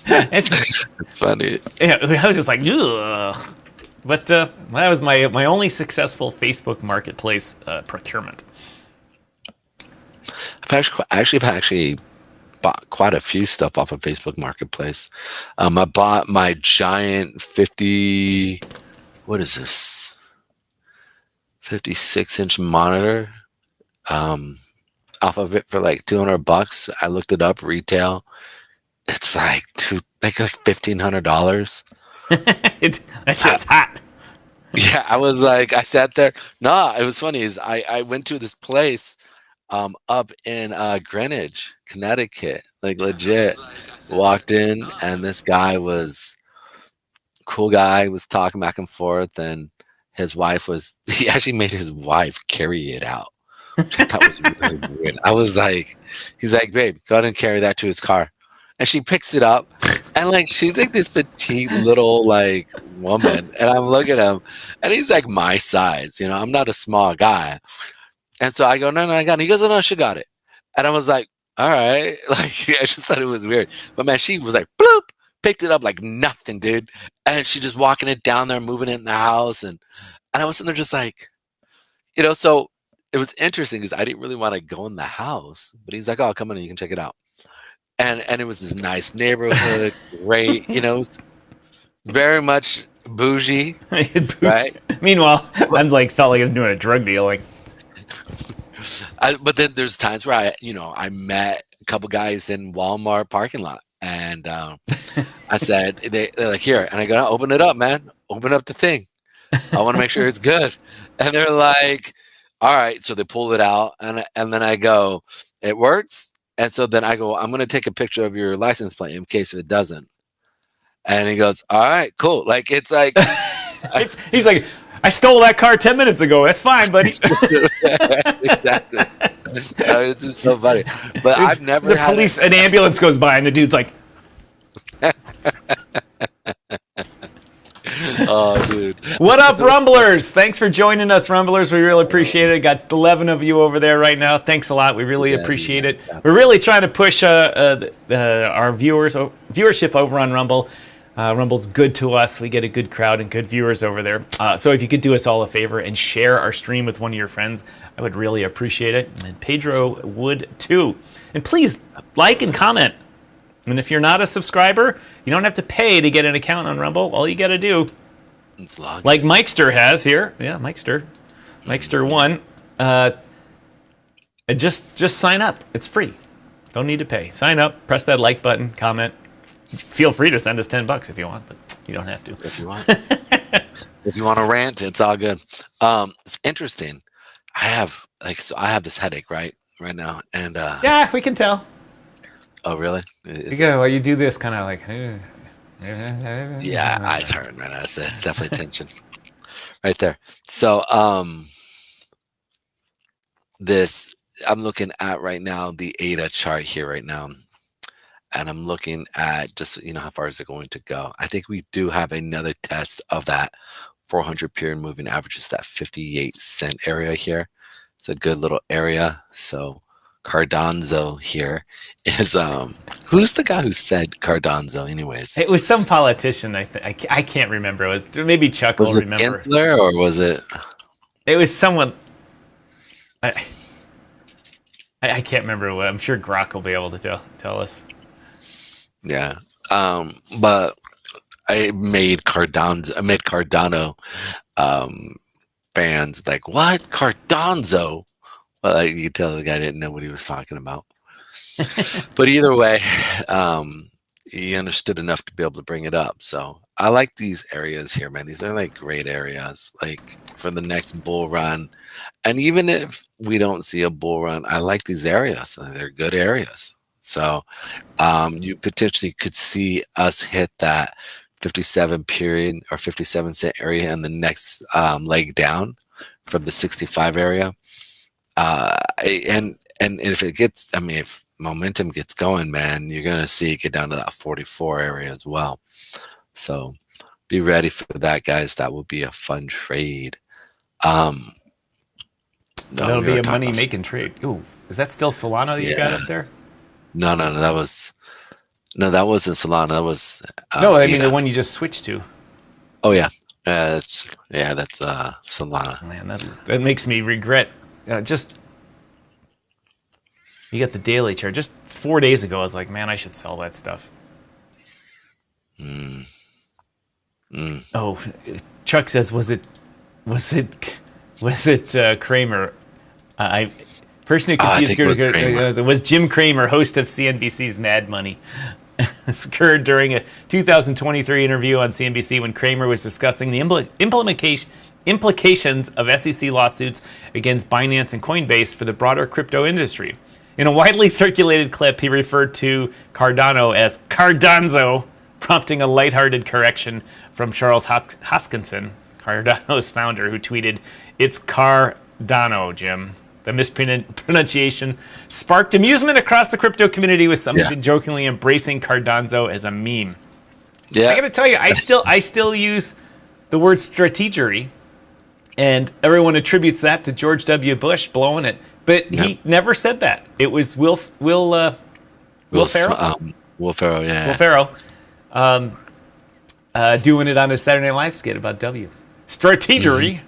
it's funny. Yeah, I was just like, ugh. But that was my only successful Facebook Marketplace procurement. I've actually bought quite a few stuff off of Facebook Marketplace. I bought my giant 50, what is this? 56-inch monitor off of it for like $200. I looked it up retail. It's like $1,500. That's just hot. Yeah, I was like, I sat there. No, it was funny. Is I went to this place up in Greenwich, Connecticut, like legit. Walked in, and this guy was cool guy, was talking back and forth, and his wife was, he actually made his wife carry it out, which I thought was really weird. I was like, he's like, babe, go ahead and carry that to his car. And she picks it up, and like she's like this petite little like woman, and I'm looking at him, and he's like my size, you know, I'm not a small guy. And so I go, no, I got it. He goes, oh, no, she got it. And I was like, all right. Like, I just thought it was weird. But man, she was like, bloop, picked it up like nothing, dude. And she just walking it down there, moving it in the house. And I was sitting there just like, you know, so it was interesting because I didn't really want to go in the house. But he's like, oh, come on in, you can check it out. And it was this nice neighborhood, great, you know, it was very much bougie, right? Meanwhile, I'm like, felt like I'm doing a drug deal. Like, but then there's times where I met a couple guys in Walmart parking lot, and I said, they're like, here, and I go, open it up, man, open up the thing. I want to make sure it's good. And they're like, all right. So they pull it out, and then I go, it works. And so then I go, I'm going to take a picture of your license plate in case it doesn't. And he goes, all right, cool. Like, it's like, he's like, I stole that car 10 minutes ago. That's fine, buddy. Exactly. No, it's just so funny. But I've never had an ambulance goes by, and the dude's like, oh, dude. What up, Rumblers? Thanks for joining us, Rumblers. We really appreciate it. Got 11 of you over there right now. Thanks a lot. We really appreciate it. We're really trying to push our viewership over on Rumble. Rumble's good to us. We get a good crowd and good viewers over there. So if you could do us all a favor and share our stream with one of your friends, I would really appreciate it. And Pedro would too. And please like and comment. And if you're not a subscriber, you don't have to pay to get an account on Rumble. All you got to do, like Mikester has here. Yeah, Mikester 1. Just sign up. It's free. Don't need to pay. Sign up. Press that like button. Comment. Feel free to send us $10 if you want, but you don't have to. If you want. If you want to rant, it's all good. It's interesting. I have this headache right now, and yeah, we can tell. Oh, really? Well, you do this kind of like. Yeah, eyes hurting right now. So it's definitely tension right there. So, I'm looking at right now the ADA chart here right now. And I'm looking at just, how far is it going to go? I think we do have another test of that 400 period moving averages, that 58-cent area here. It's a good little area. So Cardonzo here is, who's the guy who said Cardonzo anyways? It was some politician. I can't remember. It was maybe Chuck will remember. Was it Gensler or was it? It was someone. I can't remember what. I'm sure Grok will be able to tell us. Yeah, but I made Cardano fans like, what? Cardonzo? Well, you could tell the guy didn't know what he was talking about. But either way, he understood enough to be able to bring it up. So I like these areas here, man. These are like great areas, like for the next bull run. And even if we don't see a bull run, I like these areas. They're good areas. So you potentially could see us hit that 57 period or 57-cent area in the next leg down from the 65 area. And if it gets, if momentum gets going, man, you're going to see it get down to that 44 area as well. So be ready for that, guys. That will be a fun trade. That'll be a money-making trade. Ooh, is that still Solana that you got up there? No, that wasn't Solana. That was the one you just switched to. Oh yeah, that's Solana. Man, that makes me regret. You get the daily chart. Just 4 days ago, I was like, man, I should sell that stuff. Oh, Chuck says, was it Kramer? I person who confused was Jim Cramer, host of CNBC's Mad Money. This occurred during a 2023 interview on CNBC when Cramer was discussing the implications of SEC lawsuits against Binance and Coinbase for the broader crypto industry. In a widely circulated clip, he referred to Cardano as Cardanzo, prompting a lighthearted correction from Charles Hoskinson, Cardano's founder, who tweeted, "It's Cardano, Jim." The mispronunciation sparked amusement across the crypto community, with some jokingly embracing Cardanzo as a meme. Yeah, I got to tell you, I still use the word strategery, and everyone attributes that to George W. Bush blowing it, but he never said that. It was Will Ferrell. Will Ferrell, yeah. Will Ferrell, doing it on a Saturday Night Live skit about strategery.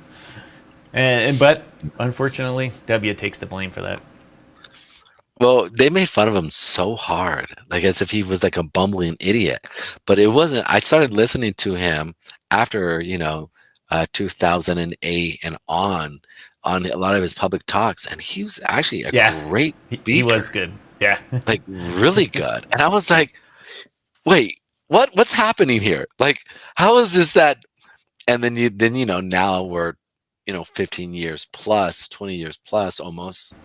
But unfortunately, W takes the blame for that. Well, they made fun of him so hard, like as if he was like a bumbling idiot. But it wasn't. I started listening to him after 2008 and on a lot of his public talks, and he was actually a great speaker. He was good, like really good. And I was like, wait, what's happening here? Like, how is this that? And then now we're 15 years plus, 20 years plus almost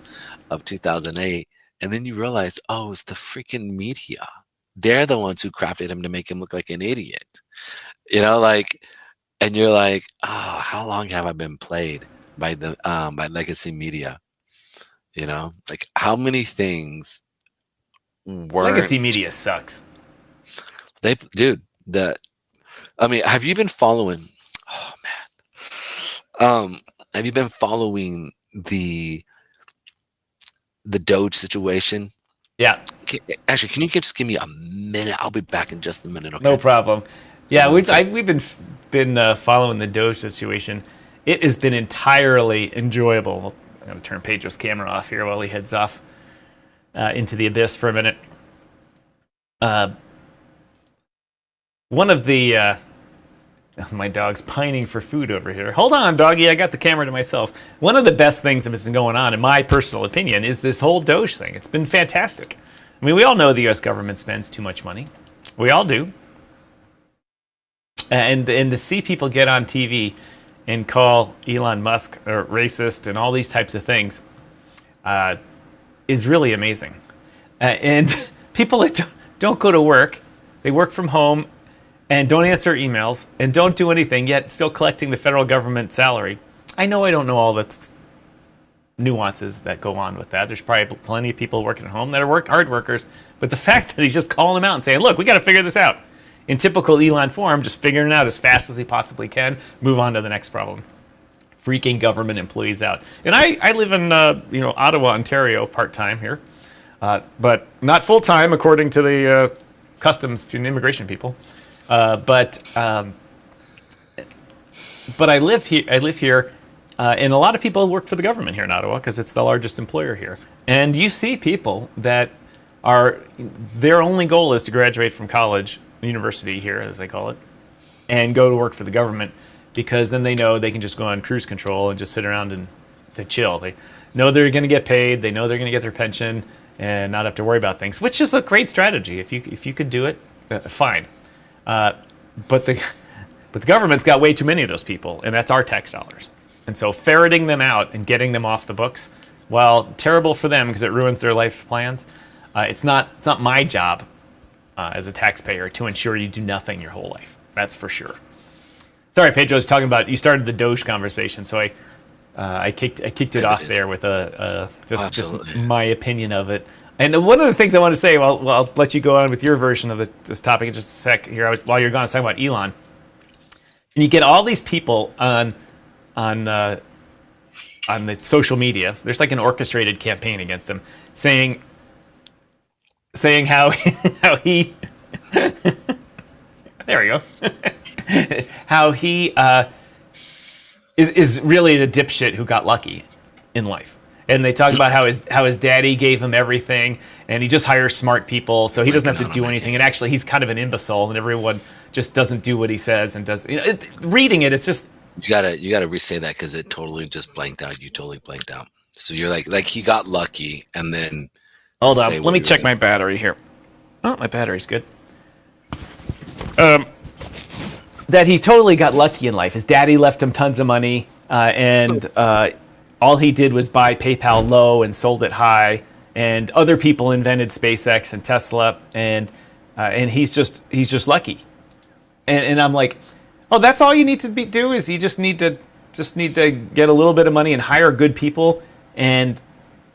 of 2008. And then you realize, oh, it's the freaking media. They're the ones who crafted him to make him look like an idiot. And you're like, oh, how long have I been played by by legacy media? Like how many things were legacy media sucks. Have you been following? Oh man. Have you been following the Doge situation? Yeah. Actually, can you just give me a minute? I'll be back in just a minute. Okay? No problem. Yeah, we've been following the Doge situation. It has been entirely enjoyable. I'm going to turn Pedro's camera off here while he heads off into the abyss for a minute. One of the my dog's pining for food over here. Hold on, doggy. I got the camera to myself. One of the best things that's been going on, in my personal opinion, is this whole Doge thing. It's been fantastic. I mean, we all know the U.S. government spends too much money. We all do. And to see people get on TV and call Elon Musk a racist and all these types of things is really amazing. And people that don't go to work, they work from home, and don't answer emails, and don't do anything, yet still collecting the federal government salary. I know I don't know all the nuances that go on with that. There's probably plenty of people working at home that are hard workers, but the fact that he's just calling them out and saying, look, we got to figure this out. In typical Elon form, just figuring it out as fast as he possibly can, move on to the next problem. Freaking government employees out. And I live in Ottawa, Ontario, part-time here, but not full-time according to the customs and immigration people. But I live here, and a lot of people work for the government here in Ottawa because it's the largest employer here. And you see people that their only goal is to graduate from college, university here, as they call it, and go to work for the government, because then they know they can just go on cruise control and just sit around and they chill. They know they're going to get paid. They know they're going to get their pension and not have to worry about things, which is a great strategy. If you could do it, fine. But the government's got way too many of those people, and that's our tax dollars. And so ferreting them out and getting them off the books, while terrible for them because it ruins their life plans, it's not my job as a taxpayer to ensure you do nothing your whole life. That's for sure. Sorry, Pedro was talking about, you started the Doge conversation, so I kicked it off there with just my opinion of it. And one of the things I want to say, well, I'll let you go on with your version of this topic in just a sec here. While you're gone, I was talking about Elon. And you get all these people on the social media. There's like an orchestrated campaign against him, saying how he there we go how he is really a dipshit who got lucky in life. and they talk about how his daddy gave him everything, and he just hires smart people, so he doesn't have to do anything. And actually, he's kind of an imbecile, and everyone just doesn't do what he says and does. Reading it, it's just you gotta re-say that because it totally just blanked out. You totally blanked out. So you're like he got lucky, and then hold on. Let me check my battery here. Oh, my battery's good. That he totally got lucky in life. His daddy left him tons of money, and all he did was buy PayPal low and sold it high. And other people invented SpaceX and Tesla, and he's just lucky. And I'm like, oh, that's all you need to do is you just need to get a little bit of money and hire good people, and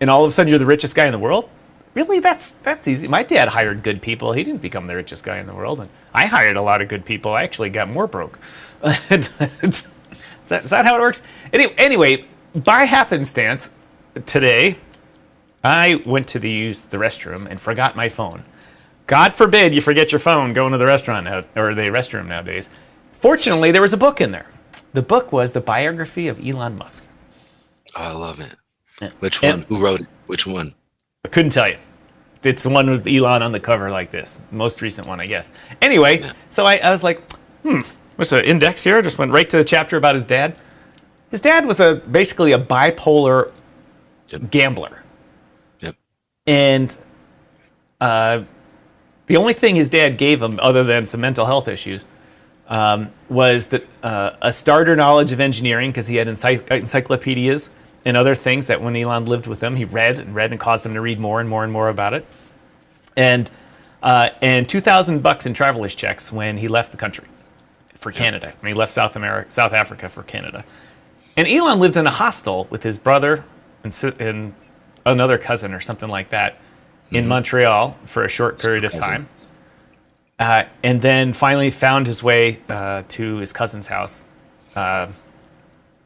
all of a sudden you're the richest guy in the world. Really, that's easy. My dad hired good people. He didn't become the richest guy in the world, and I hired a lot of good people. I actually got more broke. Is that how it works? Anyway, by happenstance, today I went to use the restroom and forgot my phone. God forbid you forget your phone going to the restaurant or the restroom nowadays. Fortunately, there was a book in there. The book was the biography of Elon Musk. Oh, I love it. Yeah. Which one? Who wrote it? Which one? I couldn't tell you. It's the one with Elon on the cover like this. The most recent one, I guess. Anyway, yeah. So I was like, what's an index here? Just went right to the chapter about his dad. His dad was basically a bipolar gambler. Yep. And the only thing his dad gave him, other than some mental health issues, was that a starter knowledge of engineering, because he had encyclopedias and other things that when Elon lived with him, he read and caused him to read more and more and more about it. And $2,000 in traveler's checks when he left the country for Canada. When he left South Africa for Canada. And Elon lived in a hostel with his brother and another cousin or something like that in Montreal for a short period of time. And then finally found his way to his cousin's house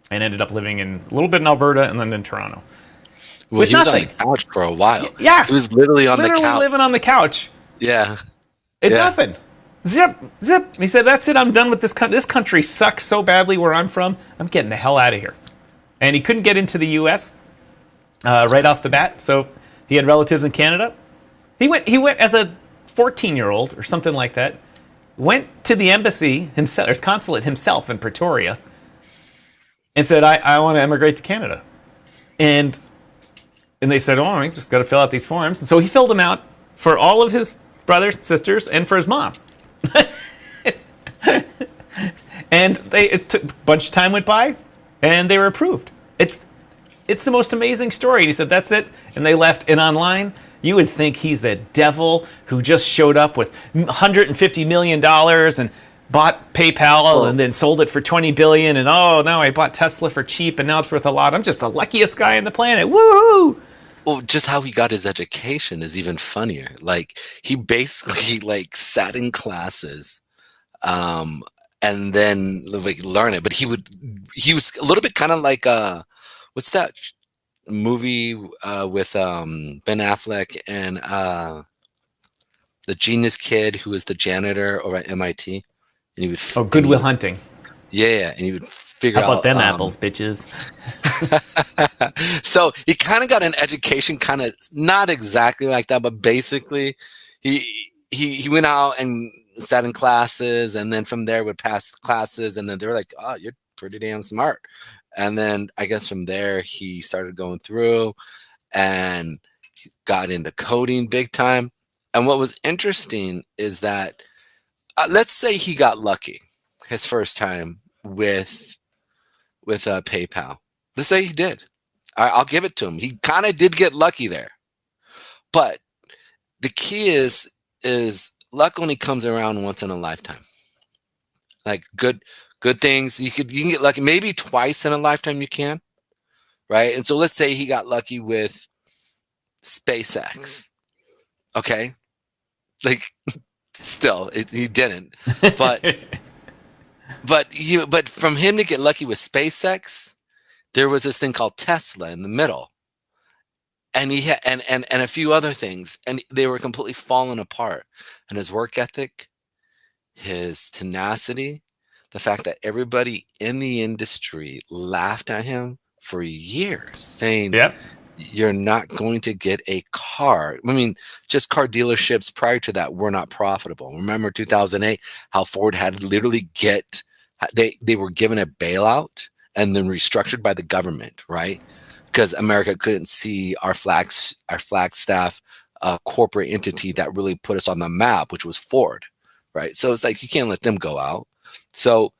and ended up living a little bit in Alberta and then in Toronto. Well, he was on the couch for a while. Yeah. He was literally on the couch. Living on the couch. Yeah. And nothing. Zip. He said, that's it. I'm done with this country. This country sucks so badly where I'm from. I'm getting the hell out of here. And he couldn't get into the U.S. Right off the bat. So he had relatives in Canada. He went as a 14-year-old or something like that. Went to the embassy himself, or consulate himself in Pretoria, and said, I want to emigrate to Canada. And they said, oh, you just got to fill out these forms. And so he filled them out for all of his brothers and sisters and for his mom. And a bunch of time went by, and they were approved. It's the most amazing story. And he said, that's it. And they left. And online, you would think he's the devil who just showed up with $150 million and bought PayPal and then sold it for $20 billion. And now I bought Tesla for cheap and now it's worth a lot. I'm just the luckiest guy on the planet. Woohoo! Well, just how he got his education is even funnier. Like, he basically sat in classes and then learn it. But he was a little bit kind of like what's that movie with Ben Affleck and the genius kid who was the janitor over at MIT, and he would Good Will Hunting. Yeah, and he would figure out. How about them apples, bitches? So he kind of got an education, kind of not exactly like that, but basically, he went out and sat in classes, and then from there would pass classes, and then they were like, "Oh, you're pretty damn smart." And then I guess from there he started going through and got into coding big time. And what was interesting is that let's say he got lucky his first time with PayPal. Let's say he did. I'll give it to him. He kind of did get lucky there. But the key is luck only comes around once in a lifetime. Like good things, you can get lucky maybe twice in a lifetime, you can, right? And so let's say he got lucky with SpaceX. Okay, still he didn't, but from him to get lucky with SpaceX, there was this thing called Tesla in the middle, and he had and a few other things, and they were completely falling apart. And his work ethic, his tenacity, the fact that everybody in the industry laughed at him for years, saying, "Yep, you're not going to get a car. I mean, just car dealerships prior to that were not profitable. Remember 2008, how Ford had to literally they were given a bailout and then restructured by the government, right? Because America couldn't see our Flagstaff corporate entity that really put us on the map, which was Ford, right? So it's like you can't let them go out. So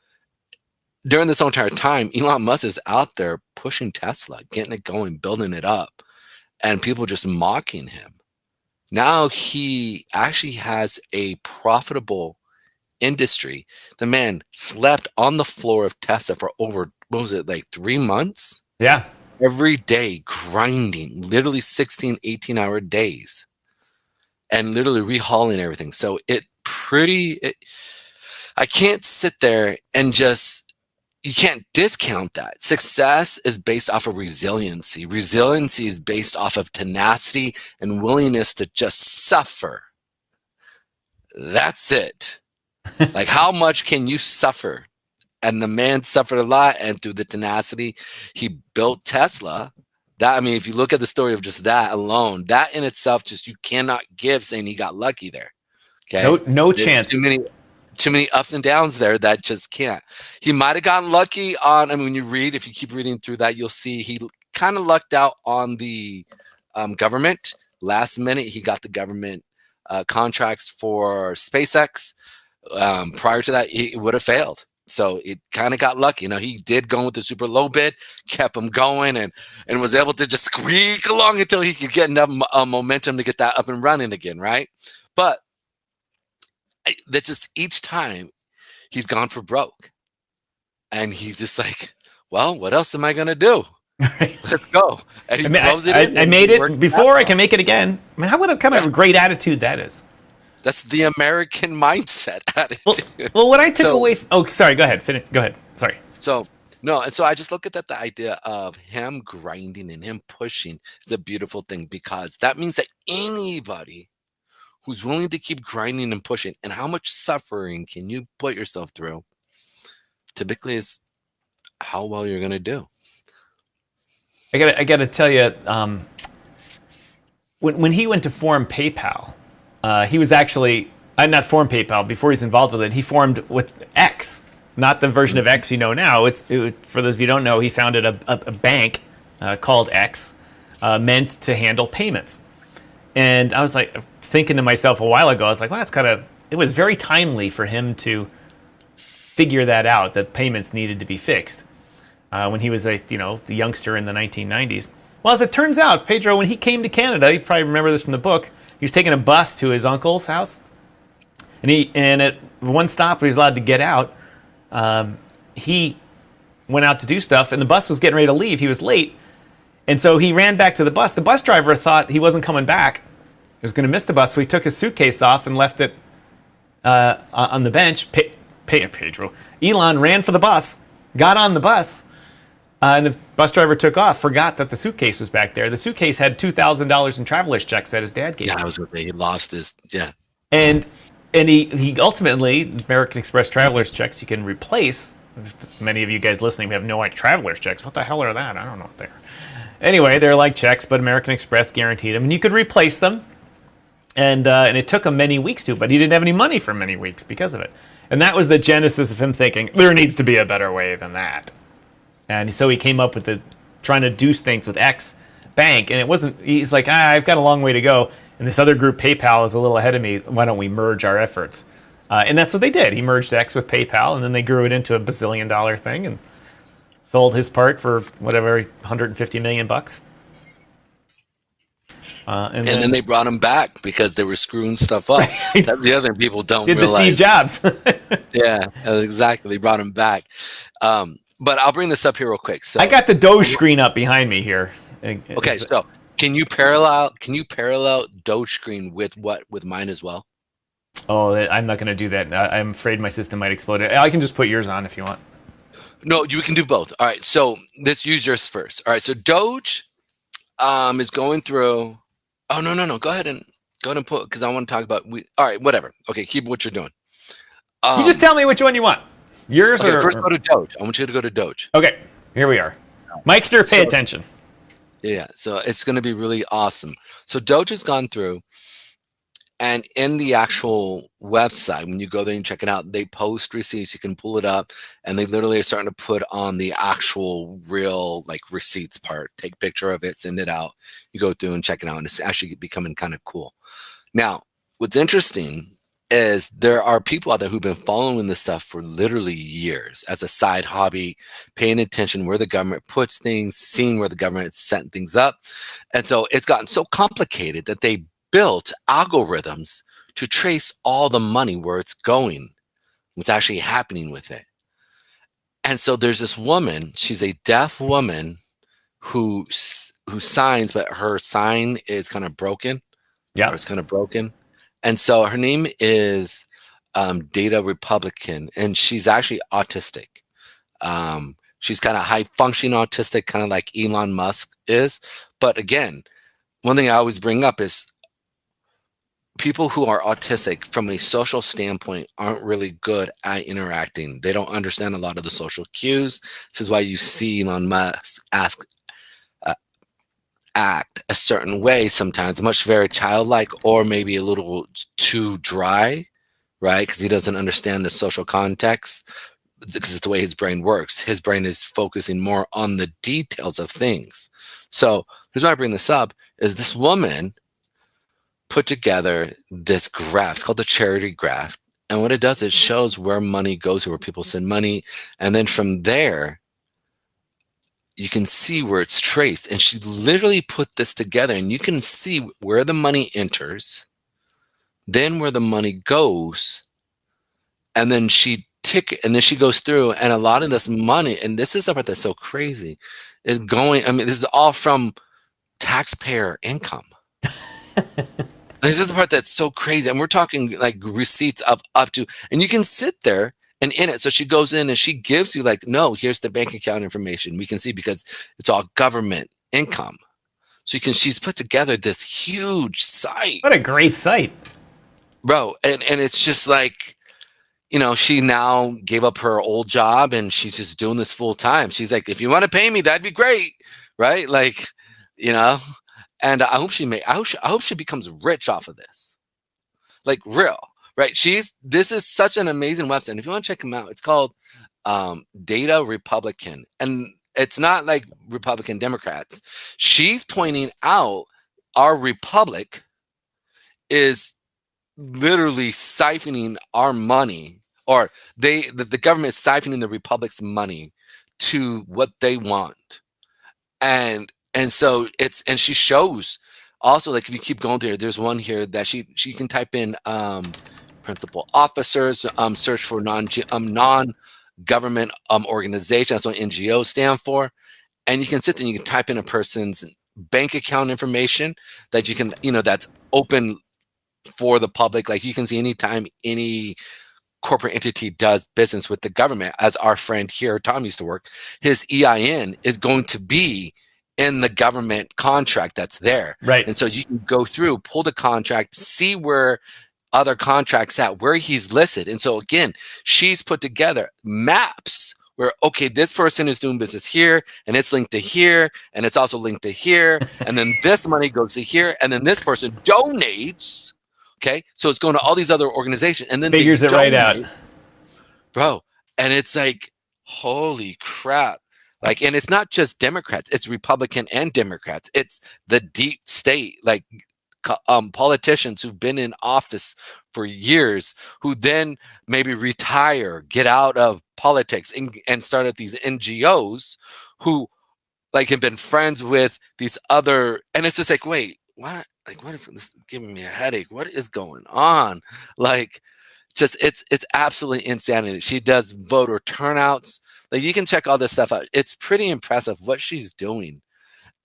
during this entire time, Elon Musk is out there pushing Tesla, getting it going, building it up, and people just mocking him. Now he actually has a profitable industry. The man slept on the floor of Tesla for over, what was it, like 3 months? Yeah. Every day grinding, literally 16, 18-hour days, and literally rehauling everything. So I can't sit there and you can't discount that. Success is based off of resiliency. Resiliency is based off of tenacity and willingness to just suffer. That's it. Like, how much can you suffer? And the man suffered a lot, and through the tenacity, he built Tesla. That, I mean, if you look at the story of just that alone, that in itself, just you cannot give saying he got lucky there. Okay, no chance. Too many ups and downs there that just can't. He might have gotten lucky on. I mean, if you keep reading through that, you'll see he kind of lucked out on the government. Last minute, he got the government contracts for SpaceX. Prior to that, it would have failed. So it kind of got lucky. He did go with the super low bid, kept him going, and was able to just squeak along until he could get enough momentum to get that up and running again, right? But that just each time he's gone for broke. And he's just like, well, what else am I going to do? Let's go. And he I made it before, I can make it again. I mean, what kind of a great attitude that is. That's the American mindset attitude. Well, what I took away. Oh, sorry. Go ahead. Finish. Go ahead. Sorry. So I just look at that. The idea of him grinding and him pushing is a beautiful thing, because that means that anybody who's willing to keep grinding and pushing, and how much suffering can you put yourself through, typically is how well you're gonna do. I gotta tell you, when he went to form PayPal. He was actually, not formed PayPal, before he's involved with it, he formed with X, not the version of X you know now. For those of you who don't know, he founded a bank called X, meant to handle payments. And I was like, thinking to myself a while ago, I was like, well, it was very timely for him to figure that out, that payments needed to be fixed, when he was the youngster in the 1990s. Well, as it turns out, Pedro, when he came to Canada, you probably remember this from the book, he was taking a bus to his uncle's house, and at one stop where he was allowed to get out, he went out to do stuff, and the bus was getting ready to leave. He was late, and so he ran back to the bus. The bus driver thought he wasn't coming back. He was going to miss the bus, so he took his suitcase off and left it on the bench. Pedro. Elon ran for the bus, got on the bus, and the bus driver took off, forgot that the suitcase was back there. The suitcase had $2,000 in traveler's checks that his dad gave him. I was going to say, he lost his, And he ultimately, American Express traveler's checks you can replace. Many of you guys listening have no idea, traveler's checks. What the hell are that? I don't know what they're. Anyway, they're like checks, but American Express guaranteed them, and you could replace them. And it took him many weeks to, but he didn't have any money for many weeks because of it. And that was the genesis of him thinking, there needs to be a better way than that. And so he came up with trying to do things with X Bank. And it wasn't, he's like, I've got a long way to go. And this other group, PayPal, is a little ahead of me. Why don't we merge our efforts? And that's what they did. He merged X with PayPal, and then they grew it into a bazillion-dollar thing and sold his part for whatever, $150 million. And then they brought him back because they were screwing stuff up. Right. That's the other thing people don't realize. Steve Jobs. Yeah, exactly. They brought him back. But I'll bring this up here real quick. So I got the Doge screen up behind me here. Okay, so can you parallel Doge screen with mine as well? Oh, I'm not going to do that. I'm afraid my system might explode. I can just put yours on if you want. No, you can do both. All right, so let's use yours first. All right, so Doge is going through. Oh no! Go ahead and put, because I want to talk about. All right, whatever. Okay, keep what you're doing. You just tell me which one you want. Yours or first go to Doge. I want you to go to Doge. Okay, here we are. Mikester, pay attention. Yeah, so it's going to be really awesome. So Dojo's gone through, and in the actual website, when you go there and check it out, they post receipts. You can pull it up, and they literally are starting to put on the actual real like receipts part. Take a picture of it, send it out. You go through and check it out, and it's actually becoming kind of cool. Now, what's interesting is there are people out there who've been following this stuff for literally years as a side hobby, paying attention where the government puts things, seeing where the government is setting things up. And so it's gotten so complicated that they built algorithms to trace all the money, where it's going, what's actually happening with it. And so there's this woman, she's a deaf woman who signs, but her sign is kind of broken. Yeah. Or it's kind of broken. And so her name is Data Republican, and she's actually autistic. She's kind of high functioning autistic, kind of like Elon Musk is. But again, one thing I always bring up is people who are autistic from a social standpoint aren't really good at interacting. They don't understand a lot of the social cues. This is why you see Elon Musk act a certain way sometimes, much very childlike, or maybe a little too dry, right? Because he doesn't understand the social context, because it's the way his brain works. His brain is focusing more on the details of things. So here's why I bring this up, is this woman put together this graph. It's called the charity graph. And what it does, it shows where money goes, where people send money. And then from there, you can see where it's traced. And she literally put this together, and you can see where the money enters, then where the money goes, and then she goes through, and a lot of this money, and this is the part that's so crazy, is going, I mean, this is all from taxpayer income. This is the part that's so crazy. And we're talking like receipts of up to, and you can sit there and in it. So she goes in and she gives you like, no, here's the bank account information. We can see because it's all government income. So she's put together this huge site. What a great site. Bro. And it's just like, you know, she now gave up her old job and she's just doing this full time. She's like, if you want to pay me, that'd be great. Right. Like, you know, and I hope she becomes rich off of this. Like real. Right. This is such an amazing website. And if you want to check them out, it's called Data Republican. And it's not like Republican Democrats. She's pointing out our republic is literally siphoning our money, or the government is siphoning the republic's money to what they want. And so she shows also, like if you keep going there, there's one here that she can type in principal officers, search for non-government organization. That's what NGOs stand for. And you can sit there and you can type in a person's bank account information that you can, you know, that's open for the public. Like you can see anytime any corporate entity does business with the government, as our friend here, Tom, used to work, his EIN is going to be in the government contract that's there. Right. And so you can go through, pull the contract, see where other contracts at, where he's listed. And so again, she's put together maps where, okay, this person is doing business here, and it's linked to here, and it's also linked to here, and then this money goes to here, and then this person donates. Okay, so it's going to all these other organizations, and then figures it right out, bro. And it's like, holy crap! Like, and it's not just Democrats; it's Republican and Democrats. It's the deep state, like politicians who've been in office for years, who then maybe retire, get out of politics, and start up these NGOs, who like have been friends with these other, and it's just like, wait, what? Like, what is this giving me a headache? What is going on? Like, just it's absolutely insanity. She does voter turnouts. Like, you can check all this stuff out. It's pretty impressive what she's doing.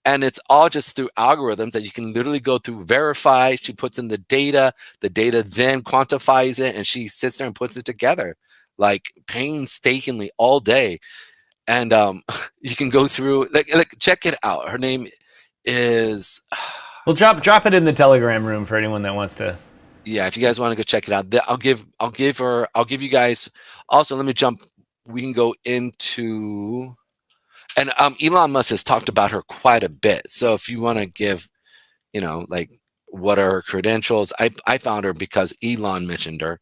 And it's all just through algorithms that you can literally go through, verify. She puts in the data then quantifies it, and she sits there and puts it together like painstakingly all day. And you can go through, like check it out. Her name is... We'll drop it in the Telegram room for anyone that wants to. Yeah, if you guys want to go check it out, I'll give you guys. Also, let me jump. We can go into, And Elon Musk has talked about her quite a bit. So if you want to give, you know, like what are her credentials, I found her because Elon mentioned her.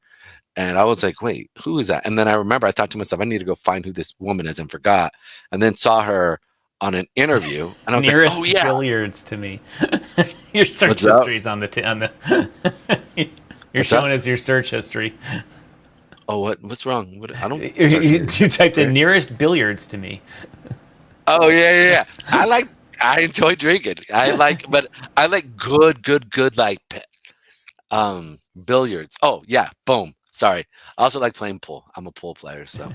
And I was like, wait, who is that? And then I remember I thought to myself, I need to go find who this woman is, and forgot. And then saw her on an interview, and I was like, oh Nearest yeah. billiards to me. Your search What's up? history is on the You're What's showing up? us your search history. Oh, what's wrong? What, I don't. You typed in nearest billiards to me. Oh yeah. I enjoy drinking. But I like good like billiards. Oh yeah, boom. Sorry. I also like playing pool. I'm a pool player, so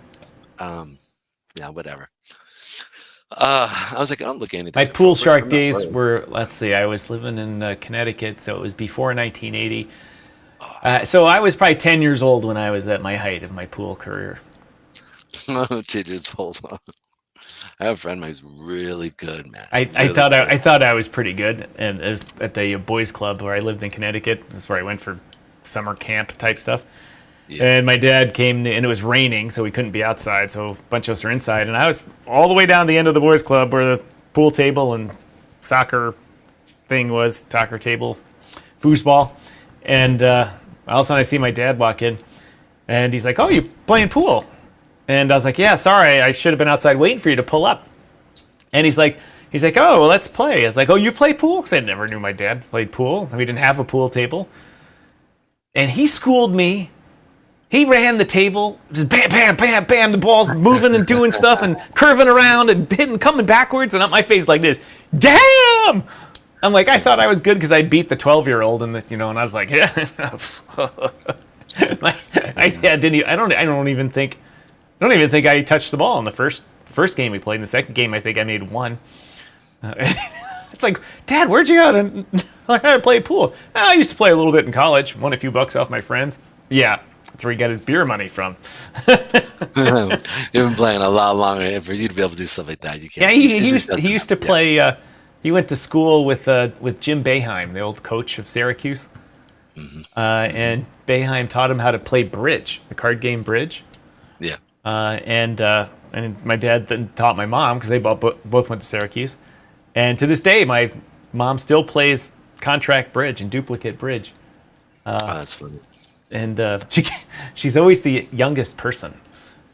yeah, whatever. I was like, I don't look at anything. My pool shark days were, let's see, I was living in Connecticut, so it was before 1980. So I was probably 10 years old when I was at my height of my pool career. Oh, just hold on. I have a friend who's really good, man. I thought I was pretty good, and it was at the boys club where I lived in Connecticut. That's where I went for summer camp type stuff. Yeah. And my dad came, and it was raining, so we couldn't be outside. So a bunch of us were inside, and I was all the way down the end of the boys club where the pool table and soccer thing was, soccer table, foosball. And all of a sudden I see my dad walk in, and he's like, "Oh, you playing pool?" And I was like, "Yeah, sorry, I should have been outside waiting for you to pull up." And he's like, "Oh, well, let's play." I was like, "Oh, you play pool?" Because I never knew my dad played pool. We didn't have a pool table. And he schooled me. He ran the table, just bam, bam, bam, bam. The ball's moving and doing stuff and curving around and hitting, coming backwards, and up my face like this. Damn! I'm like, I thought I was good because I beat the 12-year-old, and and I was like, yeah. I don't even think I touched the ball in the first game we played. In the second game, I think I made one. It's like, Dad, where'd you go to learn how to play pool? I used to play a little bit in college, won a few bucks off my friends. Yeah, that's where he got his beer money from. You've been playing a lot longer, and for you to be able to do stuff like that, you can't. Yeah, he used to play. He went to school with Jim Boeheim, the old coach of Syracuse, and Boeheim taught him how to play bridge, the card game bridge. Yeah. And my dad then taught my mom because they both went to Syracuse. And to this day, my mom still plays contract bridge and duplicate bridge. That's funny. And she's always the youngest person.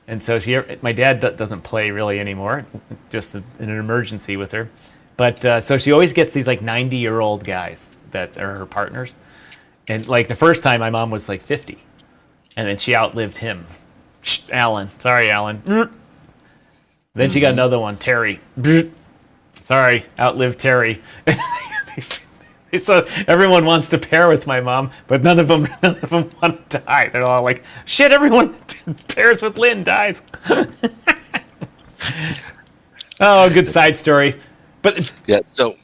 And so my dad doesn't play really anymore, just in an emergency with her. But so she always gets these like 90-year-old guys that are her partners. And like the first time, my mom was like 50. And then she outlived him. Alan. Sorry, Alan. Then she got another one, Terry. Sorry, outlived Terry. So everyone wants to pair with my mom, but none of them want to die. They're all like, shit, everyone pairs with Lynn dies. Oh, good side story. But yeah, so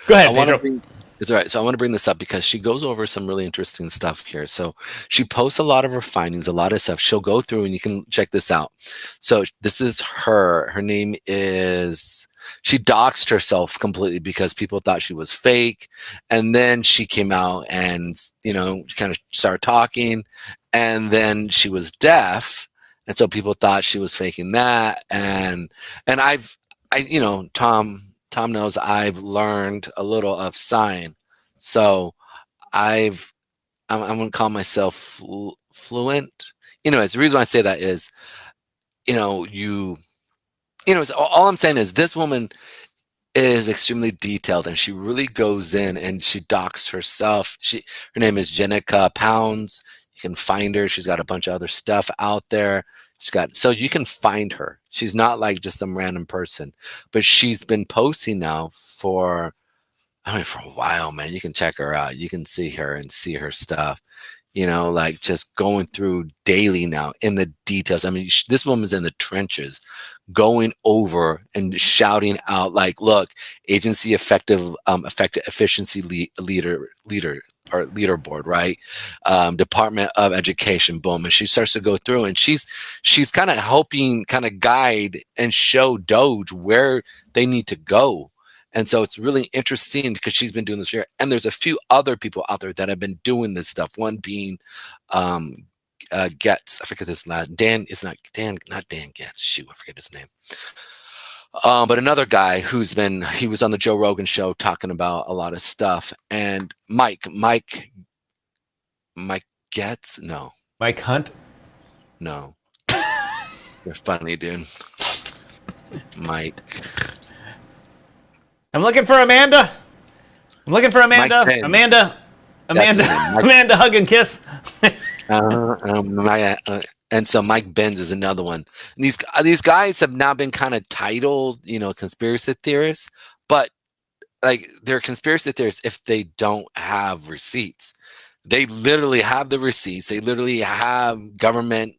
go ahead, Pedro. It's all right. So I want to bring this up because she goes over some really interesting stuff here. So she posts a lot of her findings, a lot of stuff. She'll go through and you can check this out. So this is her. Her name is... She doxed herself completely because people thought she was fake. And then she came out and, kind of started talking. And then she was deaf. And so people thought she was faking that. And Tom knows I've learned a little of sign. So I'm going to call myself fluent. Anyways, the reason why I say that is, it's, all I'm saying is this woman is extremely detailed and she really goes in and she docs herself. Her name is Jenica Pounds. You can find her. She's got a bunch of other stuff out there. So you can find her. She's not like just some random person, but she's been posting now for a while, man. You can check her out. You can see her and see her stuff, like just going through daily now in the details. I mean, this woman's in the trenches going over and shouting out like, look, agency efficiency leader or leaderboard, right? Department of Education, boom. And she starts to go through and she's kind of helping kind of guide and show Doge where they need to go. And so it's really interesting because she's been doing this here. And there's a few other people out there that have been doing this stuff. One being Getz. I forget this last. Dan is not Dan Getz. Shoot, I forget his name. But another guy he was on the Joe Rogan show talking about a lot of stuff. And Mike Getz? No. Mike Hunt? No. You're funny, dude. Mike. I'm looking for Amanda. Amanda, hug and kiss. And so Mike Benz is another one. And these guys have now been kind of titled, conspiracy theorists, but like they're conspiracy theorists if they don't have receipts. They literally have the receipts. They literally have government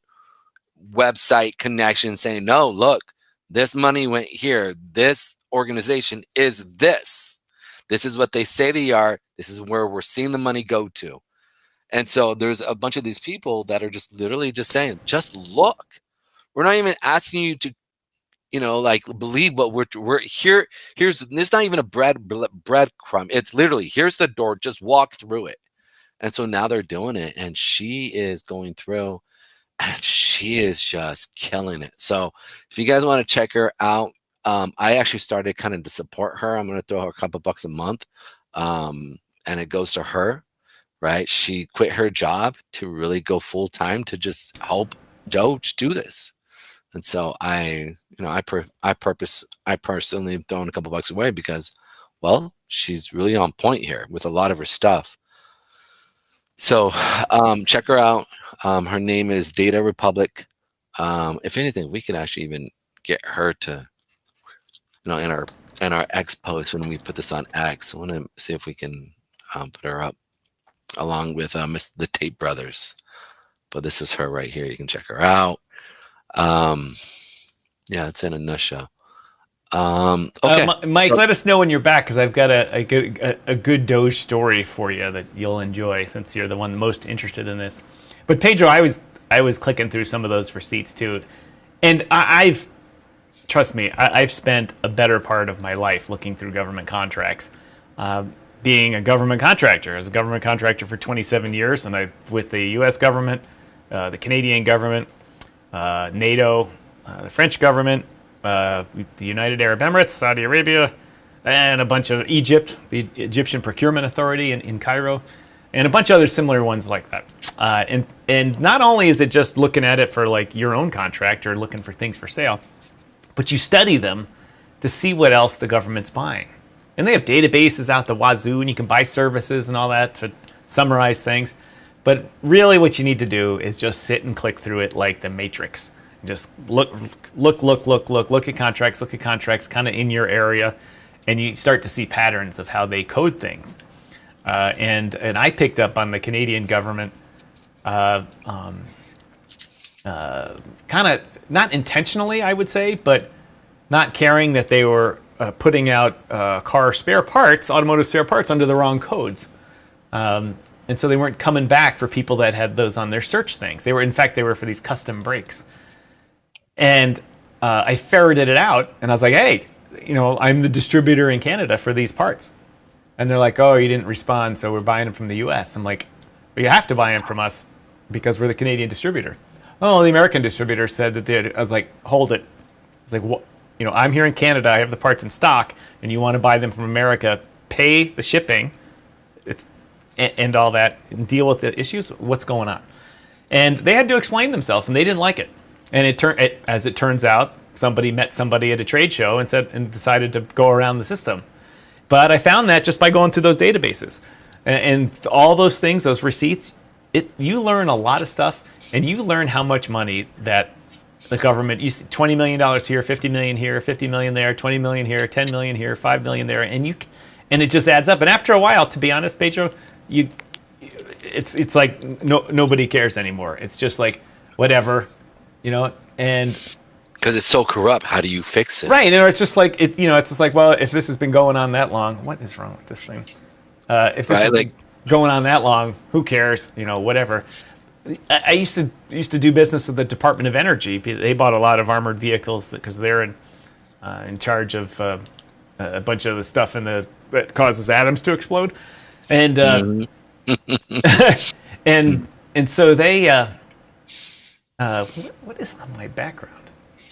website connections saying, no, look, this money went here. This organization is this. This is what they say they are. This is where we're seeing the money go to. And so there's a bunch of these people that are just literally just saying, just look. We're not even asking you to, believe what we're here. There's not even a breadcrumb. It's literally, here's the door, just walk through it. And so now they're doing it, and she is going through, and she is just killing it. So if you guys want to check her out, I actually started kind of to support her. I'm going to throw her a couple bucks a month, and it goes to her. Right, she quit her job to really go full time to just help Doge do this, and so I personally have thrown a couple bucks away because, well, she's really on point here with a lot of her stuff. So check her out. Her name is Data Republic. If anything, we could actually even get her to, in our X post when we put this on X. I want to see if we can put her up along with the Tate brothers. But this is her right here. You can check her out. Yeah, it's in a nutshell. Okay, Mike, let us know when you're back, because I've got a good Doge story for you that you'll enjoy, since you're the one most interested in this. But Pedro, I was clicking through some of those receipts too, and trust me, I've spent a better part of my life looking through government contracts. Being a government contractor. I was a government contractor for 27 years, and I with the U.S. government, the Canadian government, NATO, the French government, the United Arab Emirates, Saudi Arabia, and a bunch of Egypt, the Egyptian Procurement Authority in Cairo, and a bunch of other similar ones like that. And not only is it just looking at it for like your own contract or looking for things for sale, but you study them to see what else the government's buying. And they have databases out the wazoo, and you can buy services and all that to summarize things. But really what you need to do is just sit and click through it like the Matrix. Just look at contracts kind of in your area, and you start to see patterns of how they code things. And I picked up on the Canadian government kind of, not intentionally, I would say, but not caring that they were putting out car spare parts, automotive spare parts, under the wrong codes. And so they weren't coming back for people that had those on their search things. In fact, they were for these custom brakes. And I ferreted it out, and I was like, hey, I'm the distributor in Canada for these parts. And they're like, oh, you didn't respond, so we're buying them from the US. I'm like, well, you have to buy them from us because we're the Canadian distributor. Oh, the American distributor said that they had. I was like, hold it. I was like, what? I'm here in Canada, I have the parts in stock, and you want to buy them from America, pay the shipping, and all that, and deal with the issues. What's going on? And they had to explain themselves, and they didn't like it. And as it turns out, somebody met somebody at a trade show and decided to go around the system. But I found that just by going through those databases, and all those things, those receipts, you learn a lot of stuff, and you learn how much money that the government, you see $20 million here, $50 million here, $50 million there, $20 million here, $10 million here, $5 million there, and it just adds up. And after a while, to be honest, Pedro, it's like nobody cares anymore. It's just like whatever, and because it's so corrupt, how do you fix it? Right, and it's just like it's just like, well, if this has been going on that long, what is wrong with this thing? If this has been going on that long, who cares? Whatever. I used to do business with the Department of Energy. They bought a lot of armored vehicles because they're in charge of a bunch of the stuff that causes atoms to explode, and and so they what is on my background?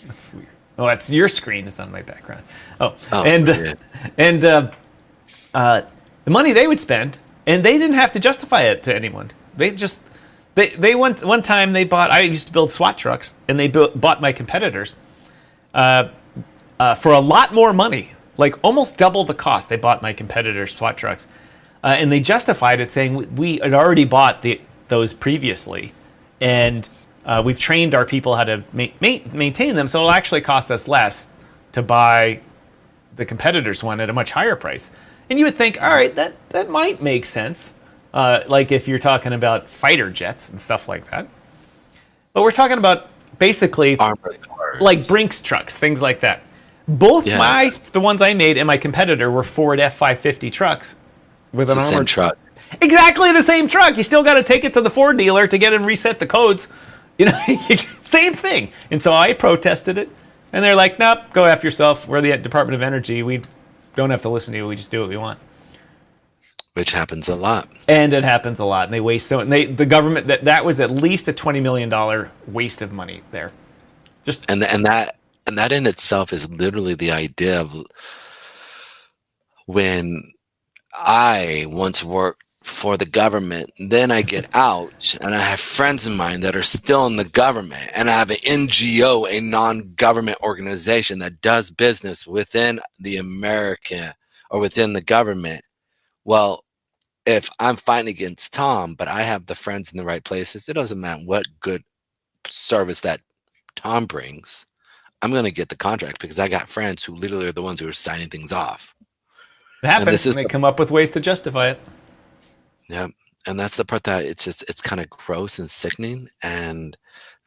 That's weird. Oh, that's your screen. It's on my background. Oh, Oh, and yeah. and the money they would spend, and they didn't have to justify it to anyone. They went one time. They bought. I used to build SWAT trucks, and they bought my competitors for a lot more money, like almost double the cost. They bought my competitors' SWAT trucks, and they justified it saying we had already bought those previously, and we've trained our people how to maintain them, so it'll actually cost us less to buy the competitors' one at a much higher price. And you would think, all right, that might make sense, like if you're talking about fighter jets and stuff like that. But we're talking about basically Armored cars. like Brinks trucks, things like that. Both Yeah. the ones I made and my competitor were Ford F-550 trucks with It's an the same armored truck. Exactly the same truck. You still got to take it to the Ford dealer to get him reset the codes. You know, same thing. And so I protested it, and they're like, "Nope, go F yourself. We're the Department of Energy. We don't have to listen to you. We just do what we want." Which happens a lot. And it happens a lot. And they waste so. And the government that was at least a $20 million waste of money there. Just And that in itself is literally the idea of when I once worked for the government, then I get out and I have friends of mine that are still in the government, and I have an NGO, a non-government organization that does business within the America or within the government. Well, if I'm fighting against Tom, but I have the friends in the right places, it doesn't matter what good service that Tom brings, I'm going to get the contract because I got friends who literally are the ones who are signing things off. it happens. this is And they come up with ways to justify it. Yeah. And that's the part that it's kind of gross and sickening, and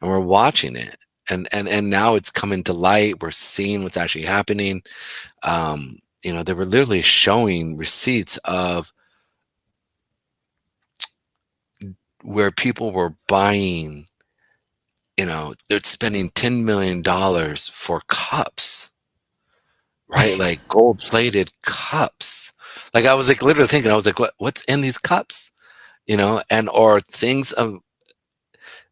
we're watching it. And now it's coming to light. We're seeing what's actually happening. They were literally showing receipts of where people were buying, they're spending $10 million for cups, right? Like gold-plated cups. Like I was like literally thinking, I was like, what's in these cups? Or things of,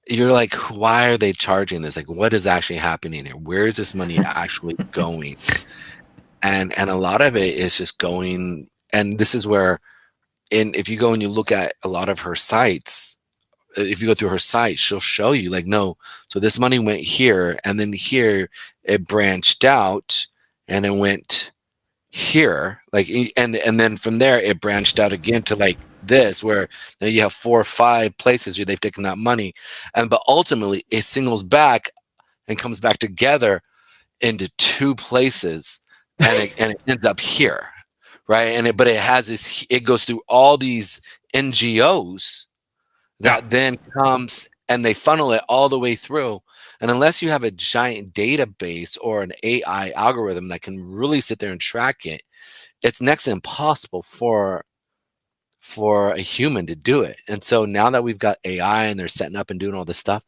you're like, why are they charging this? Like, what is actually happening here? Where is this money actually going? And a lot of it is just going, and this is where, if you go and you look at a lot of her sites, if you go through her site, she'll show you like, no, so this money went here, and then here it branched out, and it went here, like, and then from there it branched out again to like this, where now you have 4 or 5 places where they've taken that money, but ultimately it singles back and comes back together into 2 places, and it ends up here, right? But it has this, it goes through all these NGOs that then comes and they funnel it all the way through. And unless you have a giant database or an AI algorithm that can really sit there and track it, it's next to impossible for a human to do it. And so now that we've got AI and they're setting up and doing all this stuff,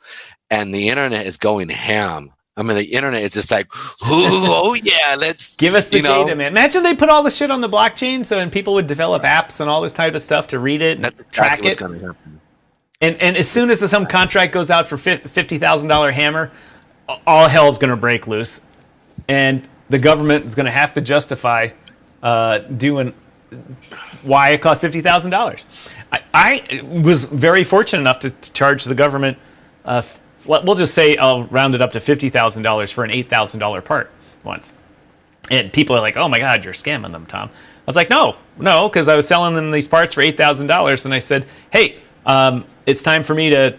and the internet is going ham. I mean, the internet is just like, oh yeah, let's give us the data, man. Imagine they put all the shit on the blockchain, and people would develop apps and all this type of stuff to read it and track it. What's going to happen. And as soon as some contract goes out for $50,000 hammer, all hell's going to break loose, and the government is going to have to justify doing why it cost $50,000. I was very fortunate enough to charge the government. We'll just say I'll round it up to $50,000 for an $8,000 part once, and people are like, "Oh my God, you're scamming them, Tom." I was like, "No, because I was selling them these parts for $8,000, and I said, hey." It's time for me to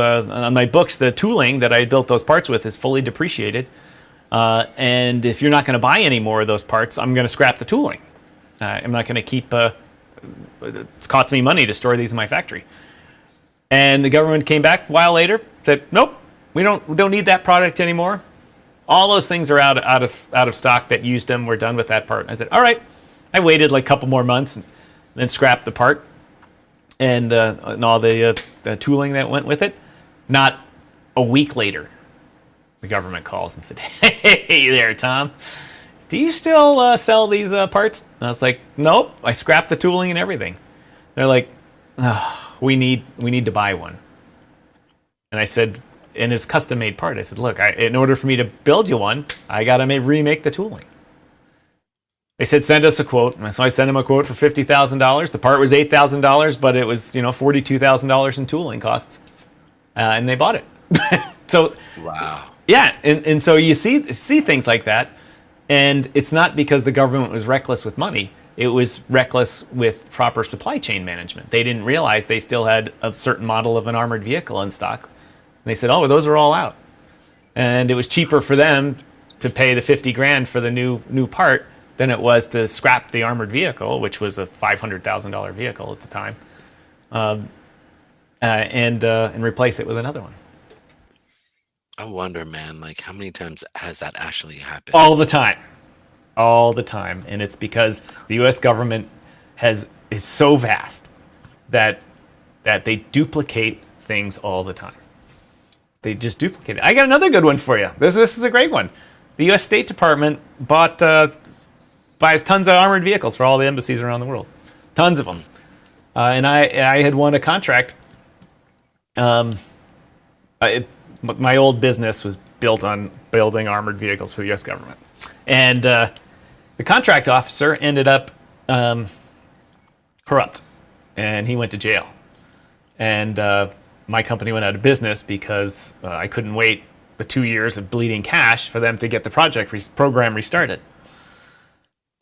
on my books, the tooling that I built those parts with is fully depreciated. And if you're not going to buy any more of those parts, I'm going to scrap the tooling. I'm not going to keep, it's costing me money to store these in my factory. And the government came back a while later, said, nope, we don't need that product anymore. All those things are out of stock that used them. We're done with that part. I said, all right. I waited like a couple more months and then scrapped the part. And all the tooling that went with it. Not a week later, the government calls and said, "Hey there, Tom, do you still sell these parts?" And I was like, "Nope, I scrapped the tooling and everything." They're like, "Oh, we need to buy one." And I said, in his custom-made part. I said, look, in order for me to build you one, I got to remake the tooling. They said, send us a quote. So I sent him a quote for $50,000. The part was $8,000, but it was, $42,000 in tooling costs. And they bought it. So, wow. Yeah, and so you see things like that, and it's not because the government was reckless with money. It was reckless with proper supply chain management. They didn't realize they still had a certain model of an armored vehicle in stock. And they said, oh, those are all out. And it was cheaper for them to pay the $50,000 for the new part than it was to scrap the armored vehicle, which was a $500,000 vehicle at the time, and replace it with another one. I wonder, man, like how many times has that actually happened? All the time. And it's because the U.S. government is so vast that they duplicate things all the time. They just duplicate it. I got another good one for you. This is a great one. The U.S. State Department buys tons of armored vehicles for all the embassies around the world. Tons of them. And I had won a contract. My old business was built on building armored vehicles for the U.S. government. And the contract officer ended up corrupt, and he went to jail. And my company went out of business because I couldn't wait the 2 years of bleeding cash for them to get the program restarted.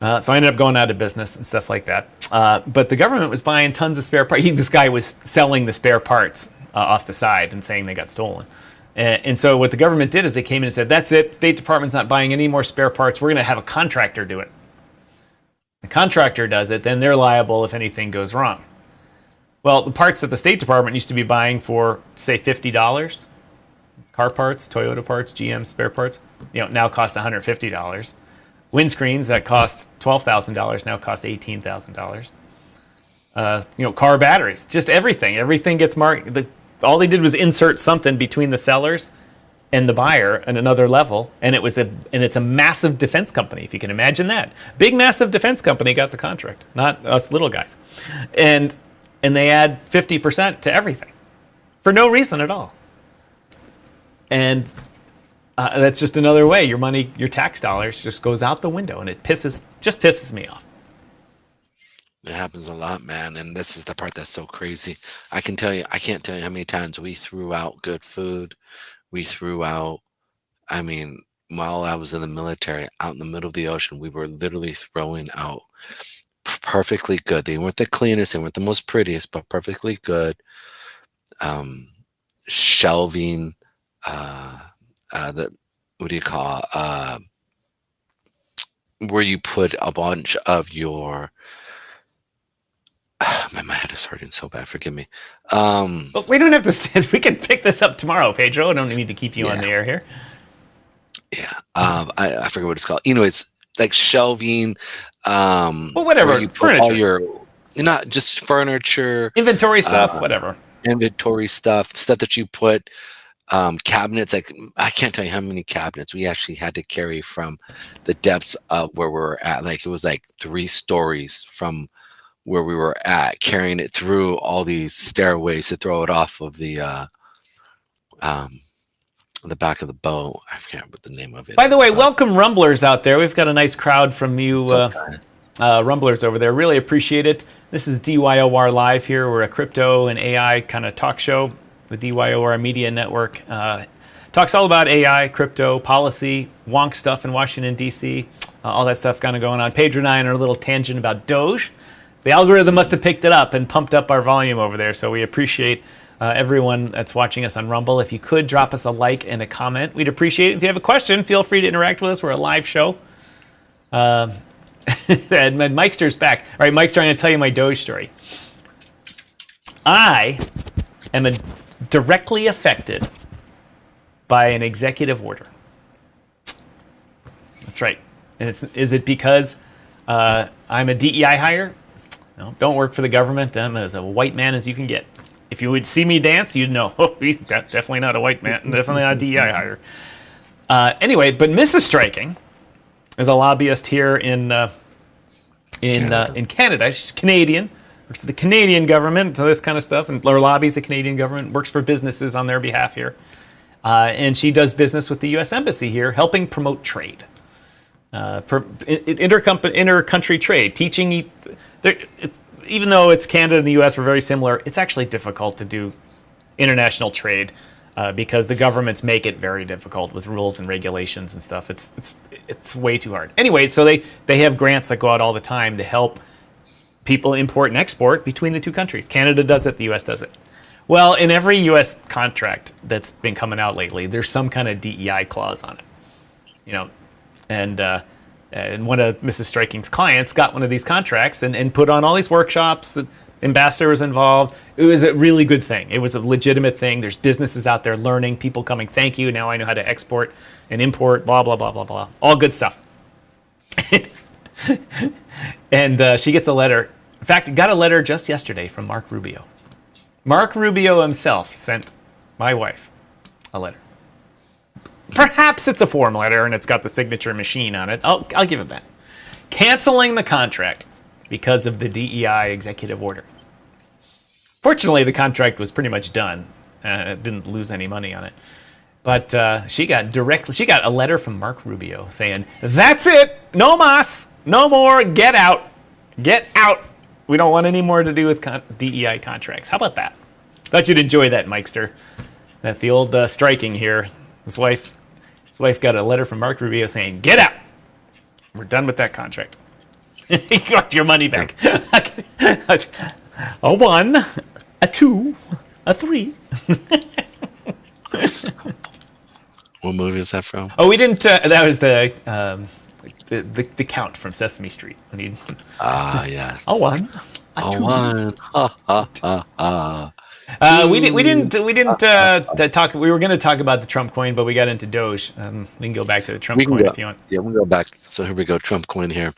So I ended up going out of business and stuff like that. But the government was buying tons of spare parts. This guy was selling the spare parts off the side and saying they got stolen. And so what the government did is they came in and said, that's it. State Department's not buying any more spare parts. We're going to have a contractor do it. The contractor does it, then they're liable if anything goes wrong. Well, the parts that the State Department used to be buying for, say, $50, car parts, Toyota parts, GM spare parts, now cost $150. Windscreens that cost $12,000 now cost $18,000. Car batteries, just everything. Everything gets marked. All they did was insert something between the sellers and the buyer at another level, and it's a massive defense company, if you can imagine that. Big, massive defense company got the contract, not us little guys. And they add 50% to everything for no reason at all. And that's just another way your money, your tax dollars, just goes out the window, and it pisses me off. It happens a lot, man, and this is the part that's so crazy. I can't tell you how many times we threw out good food. We threw out, while I was in the military, out in the middle of the ocean, we were literally throwing out perfectly good. They weren't the cleanest, they weren't the most prettiest, but perfectly good shelving, where you put a bunch of your, man, my head is hurting so bad. Forgive me. But we don't have to stand. We can pick this up tomorrow, Pedro. I don't need to keep you on the air here. Yeah. I forget what it's called. It's like shelving. Well, whatever. Where you put all your, not just furniture, inventory stuff, whatever. Inventory stuff that you put. Cabinets, like I can't tell you how many cabinets we actually had to carry from the depths of where we were at. Like it was like 3 stories from where we were at, carrying it through all these stairways to throw it off of the back of the boat. I can't remember the name of it. By the way, welcome Rumblers out there. We've got a nice crowd from you Rumblers over there. Really appreciate it. This is DYOR Live here. We're a crypto and AI kind of talk show. The DYOR Media Network talks all about AI, crypto, policy, wonk stuff in Washington, D.C., all that stuff kind of going on. Pedro and I on our little tangent about Doge. The algorithm must have picked it up and pumped up our volume over there, so we appreciate everyone that's watching us on Rumble. If you could, drop us a like and a comment. We'd appreciate it. If you have a question, feel free to interact with us. We're a live show. And Mikester's back. All right, Mike's trying to tell you my Doge story. I am directly affected by an executive order. That's right. And is it because I'm a DEI hire? No, don't work for the government. I'm as a white man as you can get. If you would see me dance, you'd know, oh, he's definitely not a white man, definitely not a DEI hire. Anyway, but Mrs. Striking is a lobbyist here in Canada. She's Canadian. Works for the Canadian government, so this kind of stuff, or lobbies the Canadian government, works for businesses on their behalf here. and she does business with the U.S. Embassy here, helping promote trade, inter-country trade, teaching. Even though it's Canada and the U.S. were very similar, it's actually difficult to do international trade because the governments make it very difficult with rules and regulations and stuff. It's way too hard. Anyway, so they have grants that go out all the time to help people import and export between the two countries. Canada does it, the U.S. does it. Well, in every U.S. contract that's been coming out lately, there's some kind of DEI clause on it, and one of Mrs. Striking's clients got one of these contracts and put on all these workshops. The ambassador was involved. It was a really good thing. It was a legitimate thing. There's businesses out there learning, people coming, thank you, now I know how to export and import, blah, blah, blah, blah, blah. All good stuff. And she gets a letter. In fact, got a letter just yesterday from Mark Rubio. Mark Rubio himself sent my wife a letter. Perhaps it's a form letter and it's got the signature machine on it. I'll give him that. Canceling the contract because of the DEI executive order. Fortunately, the contract was pretty much done. Didn't lose any money on it. But she got a letter from Mark Rubio saying, "That's it. No mas. No more. Get out. Get out. We don't want any more to do with DEI contracts." How about that? Thought you'd enjoy that, Mikester. That the old striking here. His wife got a letter from Mark Rubio saying, "Get out. We're done with that contract. You got your money back." A 1, a 2, a 3. What movie is that from? Oh, we didn't. That was the Count from Sesame Street. Yes. A 1, a 2. 1. Ha ha ha ha. We didn't talk. We were going to talk about the Trump coin, but we got into Doge. We can go back to the Trump coin if you want. Yeah, we'll go back. So here we go, Trump coin here.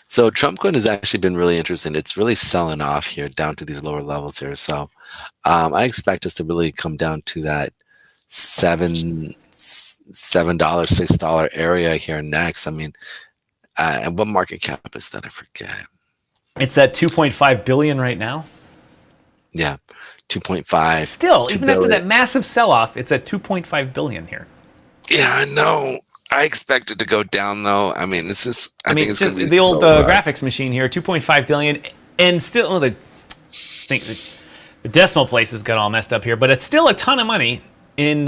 So Trump coin has actually been really interesting. It's really selling off here down to these lower levels here. So I expect us to really come down to that $7, $6 area here next. I mean, and what market cap is that? I forget. It's at 2.5 billion right now. Yeah. 2.5. Still, even after that massive sell-off, it's at 2.5 billion here. Yeah, I know. I expect it to go down, though. I mean, it's just. I think it's going to be the old graphics machine here, 2.5 billion, and still the decimal places got all messed up here, but it's still a ton of money in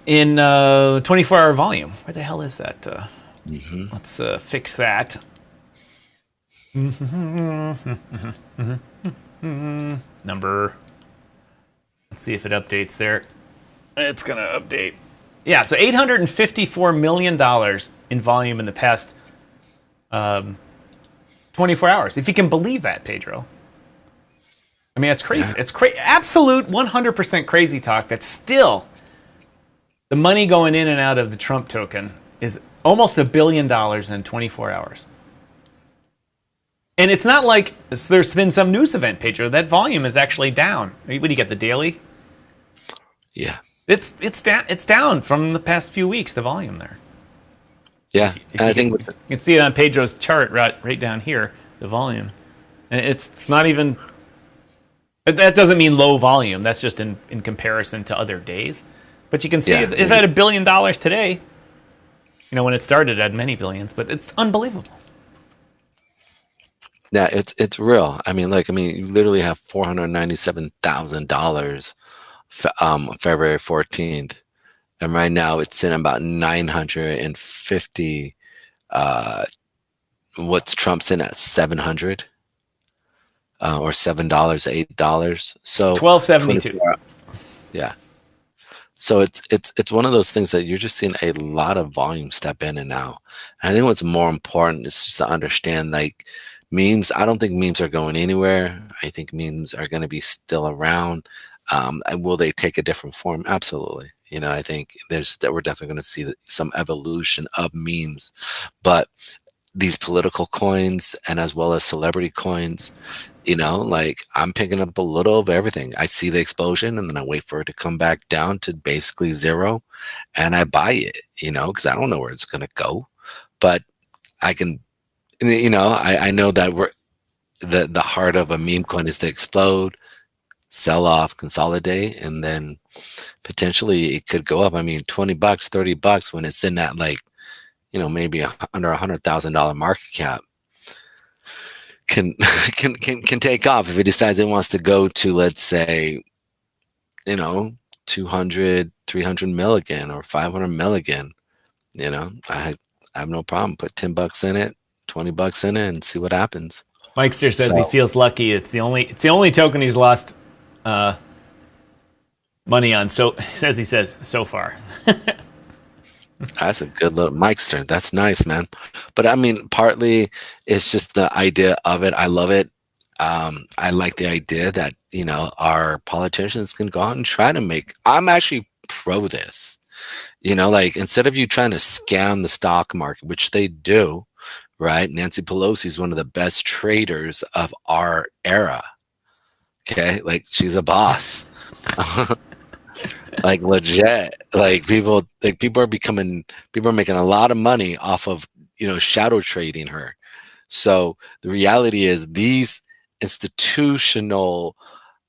24-hour volume. Where the hell is that? Let's fix that. Number. Let's see if it updates there. It's gonna update. Yeah, so $854 million in volume in the past 24 hours. If you can believe that, Pedro. I mean, it's crazy. Yeah. It's absolute 100% crazy talk. That's still the money going in and out of the Trump token is almost $1 billion in 24 hours. And it's not like there's been some news event, Pedro. That volume is actually down. What do you get, the daily? Yeah. It's down. It's down from the past few weeks, the volume there. Yeah, and I think you can see it on Pedro's chart right down here, the volume. And it's not even. That doesn't mean low volume. That's just in comparison to other days. But you can see it's at $1 billion today. You know, when it started, it had many billions, but it's unbelievable. Yeah, it's real. I mean, you literally have $497,000 February 14th, and right now it's sitting about 950. What's Trump's in at 700 or $7, $8? So $12.72. Yeah. So it's one of those things that you're just seeing a lot of volume step in and out. And I think what's more important is just to understand, like, memes. I don't think memes are going anywhere. I think memes are going to be still around. Will they take a different form? Absolutely. You know, I think we're definitely going to see some evolution of memes, but these political coins and as well as celebrity coins, you know, like, I'm picking up a little of everything. I see the explosion and then I wait for it to come back down to basically zero and I buy it, you know, because I don't know where it's going to go, but I can, you know, I know that the heart of a meme coin is to explode. sell off, consolidate, and then potentially it could go up. I mean, $20, $30 when it's in that, like, maybe under $100,000 market cap can can take off if it decides it wants to go to, let's say, 200, 300 mil again, or 500 mil again. I have no problem. Put $10 in it, $20 in it, and see what happens. Mikester says he feels lucky. It's the only token he's lost money on. So he says so far. That's a good little Mikester. That's nice, man. But I mean, partly it's just the idea of it. I love it. I like the idea that, our politicians can go out and try to make. I'm actually pro this. Like, instead of you trying to scam the stock market, which they do, right? Nancy Pelosi is one of the best traders of our era. Okay, like, she's a boss. Like, legit. Like, people are making a lot of money off of, shadow trading her. So the reality is, these institutional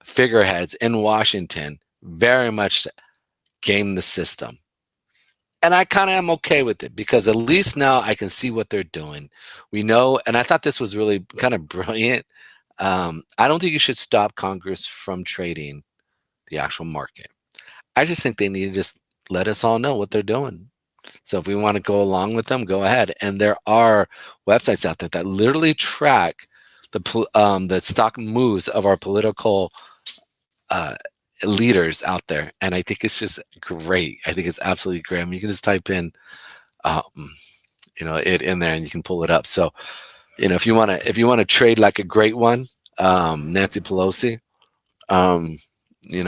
figureheads in Washington very much game the system. And I kind of am okay with it, because at least now I can see what they're doing. We know, and I thought this was really kind of brilliant. I don't think you should stop Congress from trading the actual market. I just think they need to just let us all know what they're doing. So if we want to go along with them, go ahead. And there are websites out there that literally track the stock moves of our political leaders out there, and I think it's just great. I think it's absolutely great. I mean, you can just type in, it in there, and you can pull it up. So, if you want to trade like a great one, Nancy Pelosi,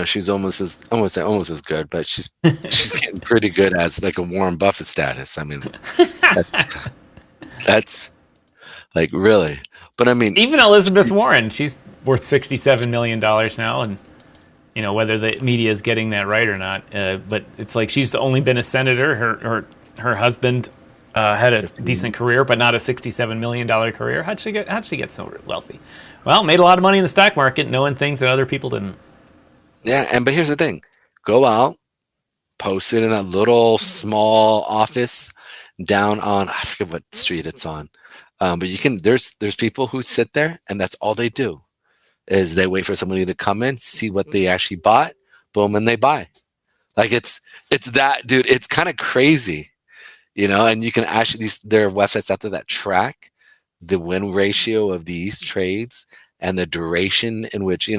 she's almost as good, but she's getting pretty good as like a Warren Buffett status. I mean, that's like, really. But I mean, even Elizabeth Warren, she's worth $67 million now, and whether the media is getting that right or not, but it's like, she's only been a senator. Her husband had a decent career, but not a $67 million career. How'd she get so wealthy? Well, made a lot of money in the stock market, knowing things that other people didn't. Yeah, but here's the thing: go out, post it in that little small office down on, I forget what street it's on, but you can. There's people who sit there, and that's all they do. Is they wait for somebody to come in, see what they actually bought, boom, and they buy. Like, it's that, dude. It's kind of crazy, and you can actually, there are websites out there that track the win ratio of these trades and the duration in which,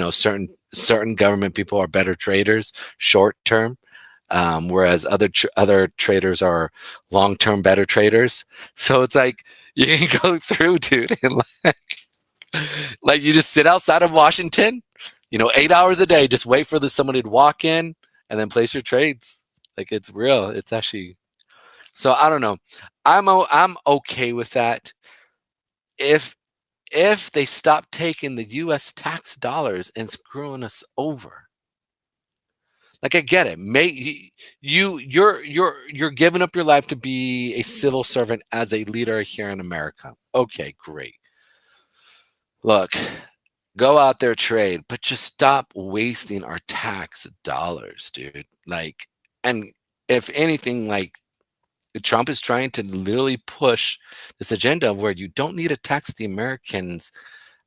certain government people are better traders short term, whereas other traders are long term better traders. So it's like, you can go through, dude, and like you just sit outside of Washington, 8 hours a day, just wait for somebody to walk in and then place your trades. Like, it's real. It's actually, so I don't know. I'm okay with that. If they stop taking the U.S. tax dollars and screwing us over. Like, I get it. You're giving up your life to be a civil servant as a leader here in America. Okay, great. Look, go out there, trade, but just stop wasting our tax dollars, dude. Like, and if anything, like, Trump is trying to literally push this agenda where you don't need to tax the Americans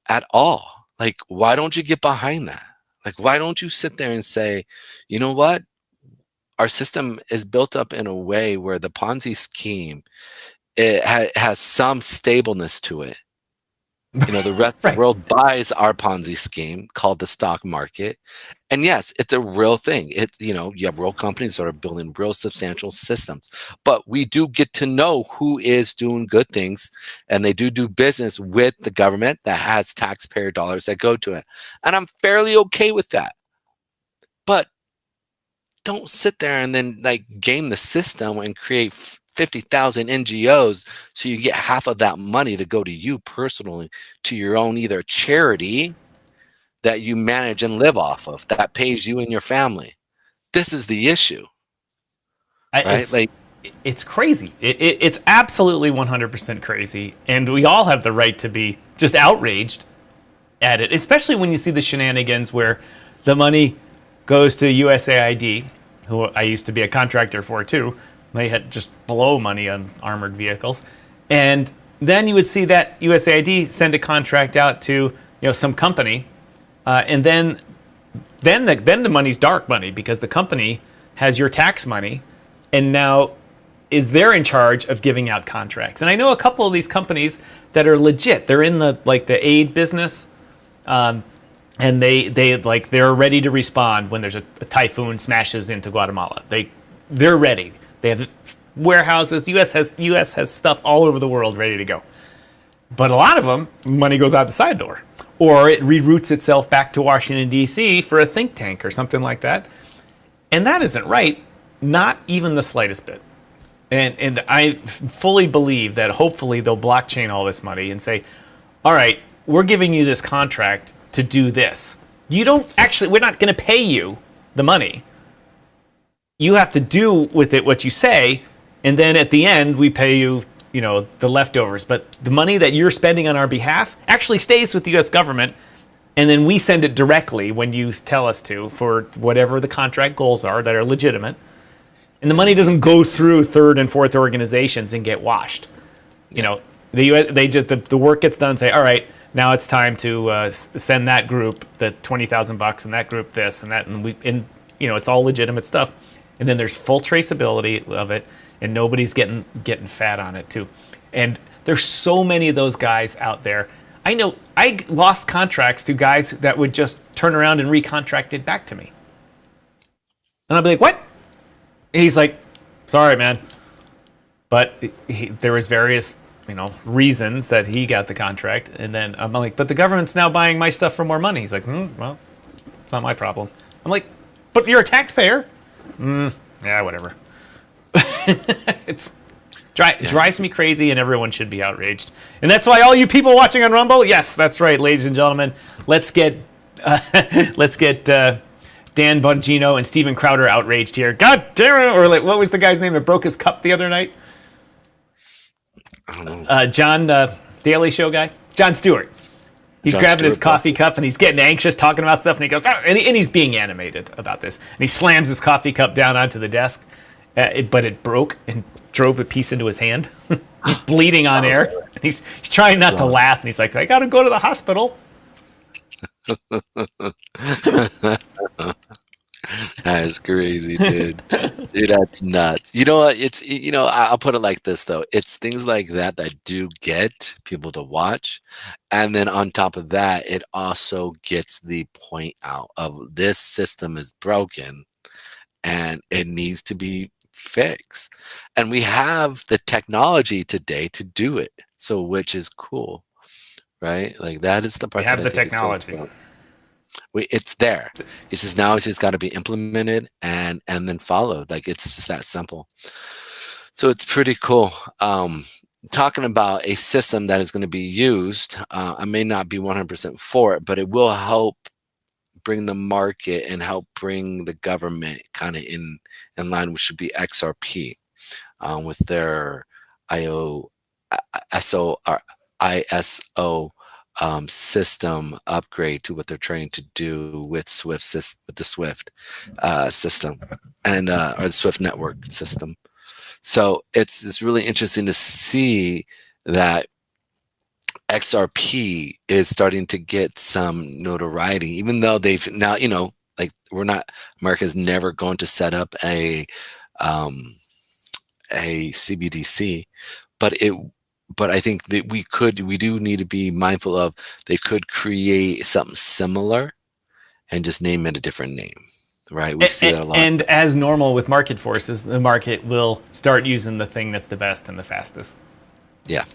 at all. Like, why don't you get behind that? Like, why don't you sit there and say, you know what? Our system is built up in a way where the Ponzi scheme, it has some stableness to it. The rest of the world buys our Ponzi scheme called the stock market. And yes, it's a real thing. It's, you have real companies that are building real substantial systems. But we do get to know who is doing good things, and they do business with the government that has taxpayer dollars that go to it. And I'm fairly okay with that. But don't sit there and then, like, game the system and create 50,000 NGOs so you get half of that money to go to you personally, to your own either charity that you manage and live off of that pays you and your family. This is the issue, right? It's crazy. It's absolutely 100% crazy, and we all have the right to be just outraged at it, especially when you see the shenanigans where the money goes to USAID, who I used to be a contractor for too. They had just blow money on armored vehicles. And then you would see that USAID send a contract out to some company, and then the money's dark money because the company has your tax money, and now they're in charge of giving out contracts. And I know a couple of these companies that are legit. They're in the aid business, and they're ready to respond when there's a typhoon smashes into Guatemala. They're ready. They have warehouses. U.S. has stuff all over the world ready to go. But a lot of them, money goes out the side door, or it reroutes itself back to Washington D.C. for a think tank or something like that. And that isn't right, not even the slightest bit. And I fully believe that hopefully they'll blockchain all this money and say, all right, we're giving you this contract to do this. We're not going to pay you the money. You have to do with it what you say, and then at the end we pay you, the leftovers. But the money that you're spending on our behalf actually stays with the U.S. government, and then we send it directly when you tell us to for whatever the contract goals are that are legitimate. And the money doesn't go through third and fourth organizations and get washed. The work gets done and say, all right, now it's time to send that group the $20,000 and that group this and that, and it's all legitimate stuff. And then there's full traceability of it, and nobody's getting fat on it too. And there's so many of those guys out there. I know I lost contracts to guys that would just turn around and recontract it back to me. And I'd be like, what? And he's like, sorry, man. But there was various, reasons that he got the contract. And then I'm like, but the government's now buying my stuff for more money. He's like, well, it's not my problem. I'm like, but you're a taxpayer. Yeah, whatever. It drives me crazy, and everyone should be outraged. And that's why all you people watching on Rumble, yes, that's right, ladies and gentlemen. Let's get Dan Bongino and Steven Crowder outraged here. God damn it! Or what was the guy's name that broke his cup the other night? I don't know. John, Daily Show guy, Jon Stewart. He's grabbing his coffee cup and he's getting anxious, talking about stuff, and he goes, and he's being animated about this. And he slams his coffee cup down onto the desk, but it broke and drove a piece into his hand. He's bleeding on air. And he's trying not to laugh, and he's like, I got to go to the hospital. That is crazy, dude. Dude, that's nuts. You know what? I'll put it like this though. It's things like that do get people to watch. And then on top of that, it also gets the point out of this system is broken and it needs to be fixed. And we have the technology today to do it. So which is cool. Right? Like that is the part. We have the technology. It's there. It's just got to be implemented and then followed. Like it's just that simple. So it's pretty cool. Talking about a system that is going to be used, I may not be 100% for it, but it will help bring the market and help bring the government kind of in line, which should be XRP with their ISO system upgrade to what they're trying to do with the Swift system and or the Swift network system. So it's really interesting to see that XRP is starting to get some notoriety, even though they've now, America's never going to set up a CBDC, but I think that we do need to be mindful of they could create something similar and just name it a different name, right? We see that a lot. And as normal with market forces, the market will start using the thing that's the best and the fastest. Yeah.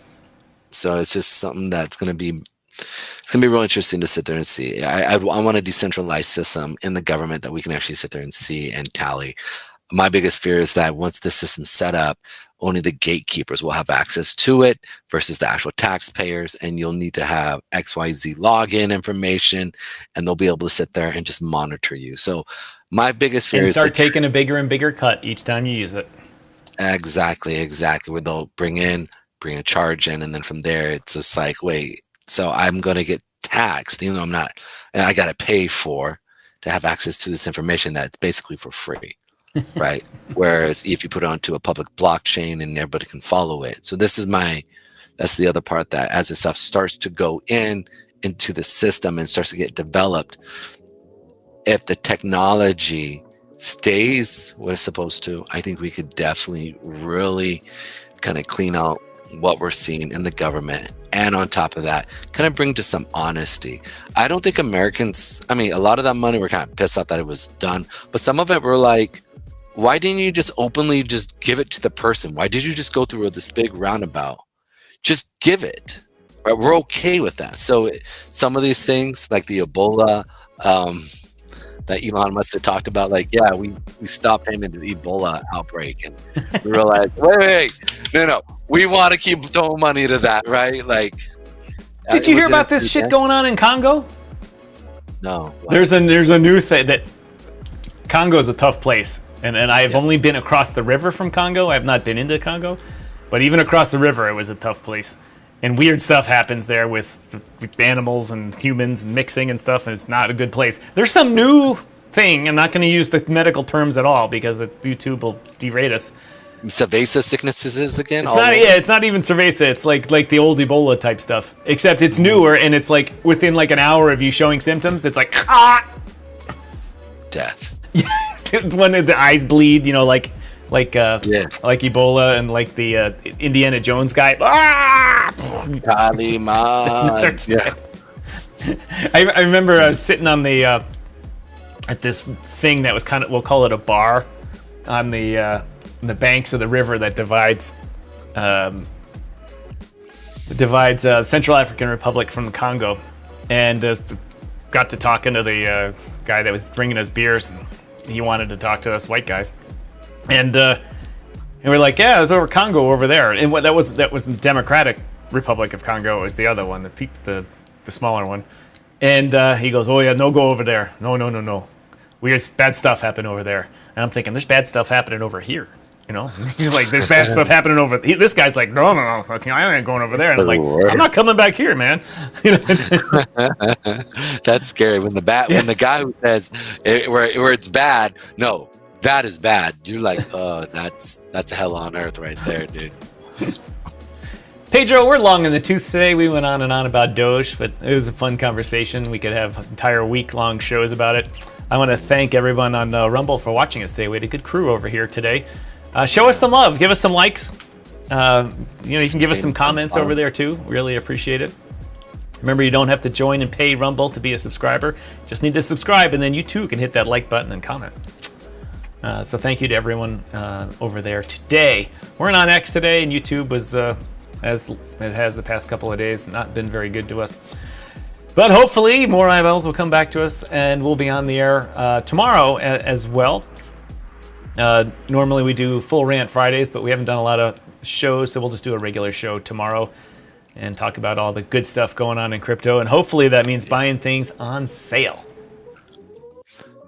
So it's just something that's going to be real interesting to sit there and see. I want a decentralized system in the government that we can actually sit there and see and tally. My biggest fear is that once the system's set up, only the gatekeepers will have access to it versus the actual taxpayers, and you'll need to have XYZ login information, and they'll be able to sit there and just monitor you. So my biggest fear is start taking a bigger and bigger cut each time you use it. Exactly. Where they'll bring a charge in, and then from there it's just like, wait, so I'm going to get taxed, even though I'm not, and I got to pay for to have access to this information that's basically for free, right? Whereas if you put it onto a public blockchain and everybody can follow it. So this is that's the other part, that as this stuff starts to go into the system and starts to get developed, if the technology stays what it's supposed to, I think we could definitely really kind of clean out what we're seeing in the government. And on top of that, kind of bring to some honesty. I don't think Americans, I mean, a lot of that money, we're kind of pissed off that it was done, but some of it we're like, why didn't you just openly just give it to the person? Why did you just go through this big roundabout? Just give it. Right? We're okay with that. So some of these things, like the Ebola, that Elon must have talked about, like, yeah, we stopped paying into the Ebola outbreak, and we were like, wait, no, we want to keep throwing money to that, right? Like, did you hear about this shit going on in Congo? No. There's a new thing that Congo is a tough place, and I've only been across the river from Congo. I have not been into Congo, but even across the river, it was a tough place. And weird stuff happens there with animals and humans and mixing and stuff, and it's not a good place. There's some new thing. I'm not going to use the medical terms at all because YouTube will derate us. Cerveza sicknesses again? It's not even cerveza. It's like the old Ebola type stuff, except it's newer, and it's like within like an hour of you showing symptoms, it's like death. When the eyes bleed, you know, like Ebola and like the Indiana Jones guy. Yeah. I remember I was sitting on the at this thing that was kind of, we'll call it a bar, on the banks of the river that divides Central African Republic from the Congo, and got to talking to the guy that was bringing us beers, and he wanted to talk to us white guys. And we're like, yeah, it was over Congo over there. And that was the Democratic Republic of Congo. It was the other one, the smaller one. And he goes, oh yeah, no, go over there. No. Weird, bad stuff happened over there. And I'm thinking, there's bad stuff happening over here. You know, he's like, there's bad stuff happening over. This guy's like, no, I ain't going over there. And I'm like, I'm not coming back here, man. That's scary when the guy who says where it's bad, no, that is bad. You're like, oh, that's hell on earth right there, dude. Pedro, we're long in the tooth today. We went on and on about Doge, but it was a fun conversation. We could have entire week-long shows about it. I want to thank everyone on Rumble for watching us today. We had a good crew over here today. Show us some love. Give us some likes. You can give us some comments over there too. Really appreciate it. Remember, you don't have to join and pay Rumble to be a subscriber. Just need to subscribe, and then you too can hit that like button and comment. So thank you to everyone over there today. We're on X today, and YouTube was, as it has the past couple of days, not been very good to us. But hopefully more eyeballs will come back to us, and we'll be on the air tomorrow as well. Normally we do full rant Fridays, but we haven't done a lot of shows, so we'll just do a regular show tomorrow and talk about all the good stuff going on in crypto, and hopefully that means buying things on sale.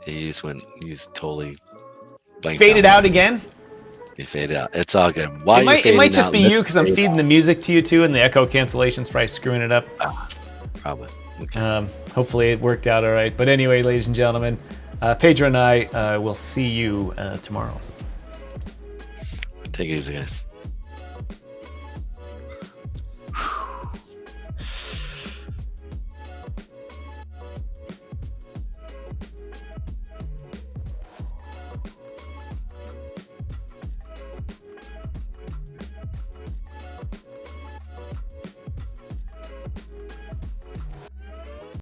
You just totally faded out again. You faded out. It's all good. It might just be you, because I'm feeding the music to you too, and the echo cancellation's probably screwing it up. Probably. Okay. Hopefully it worked out all right. But anyway, ladies and gentlemen, Pedro and I will see you tomorrow. Take it easy, guys.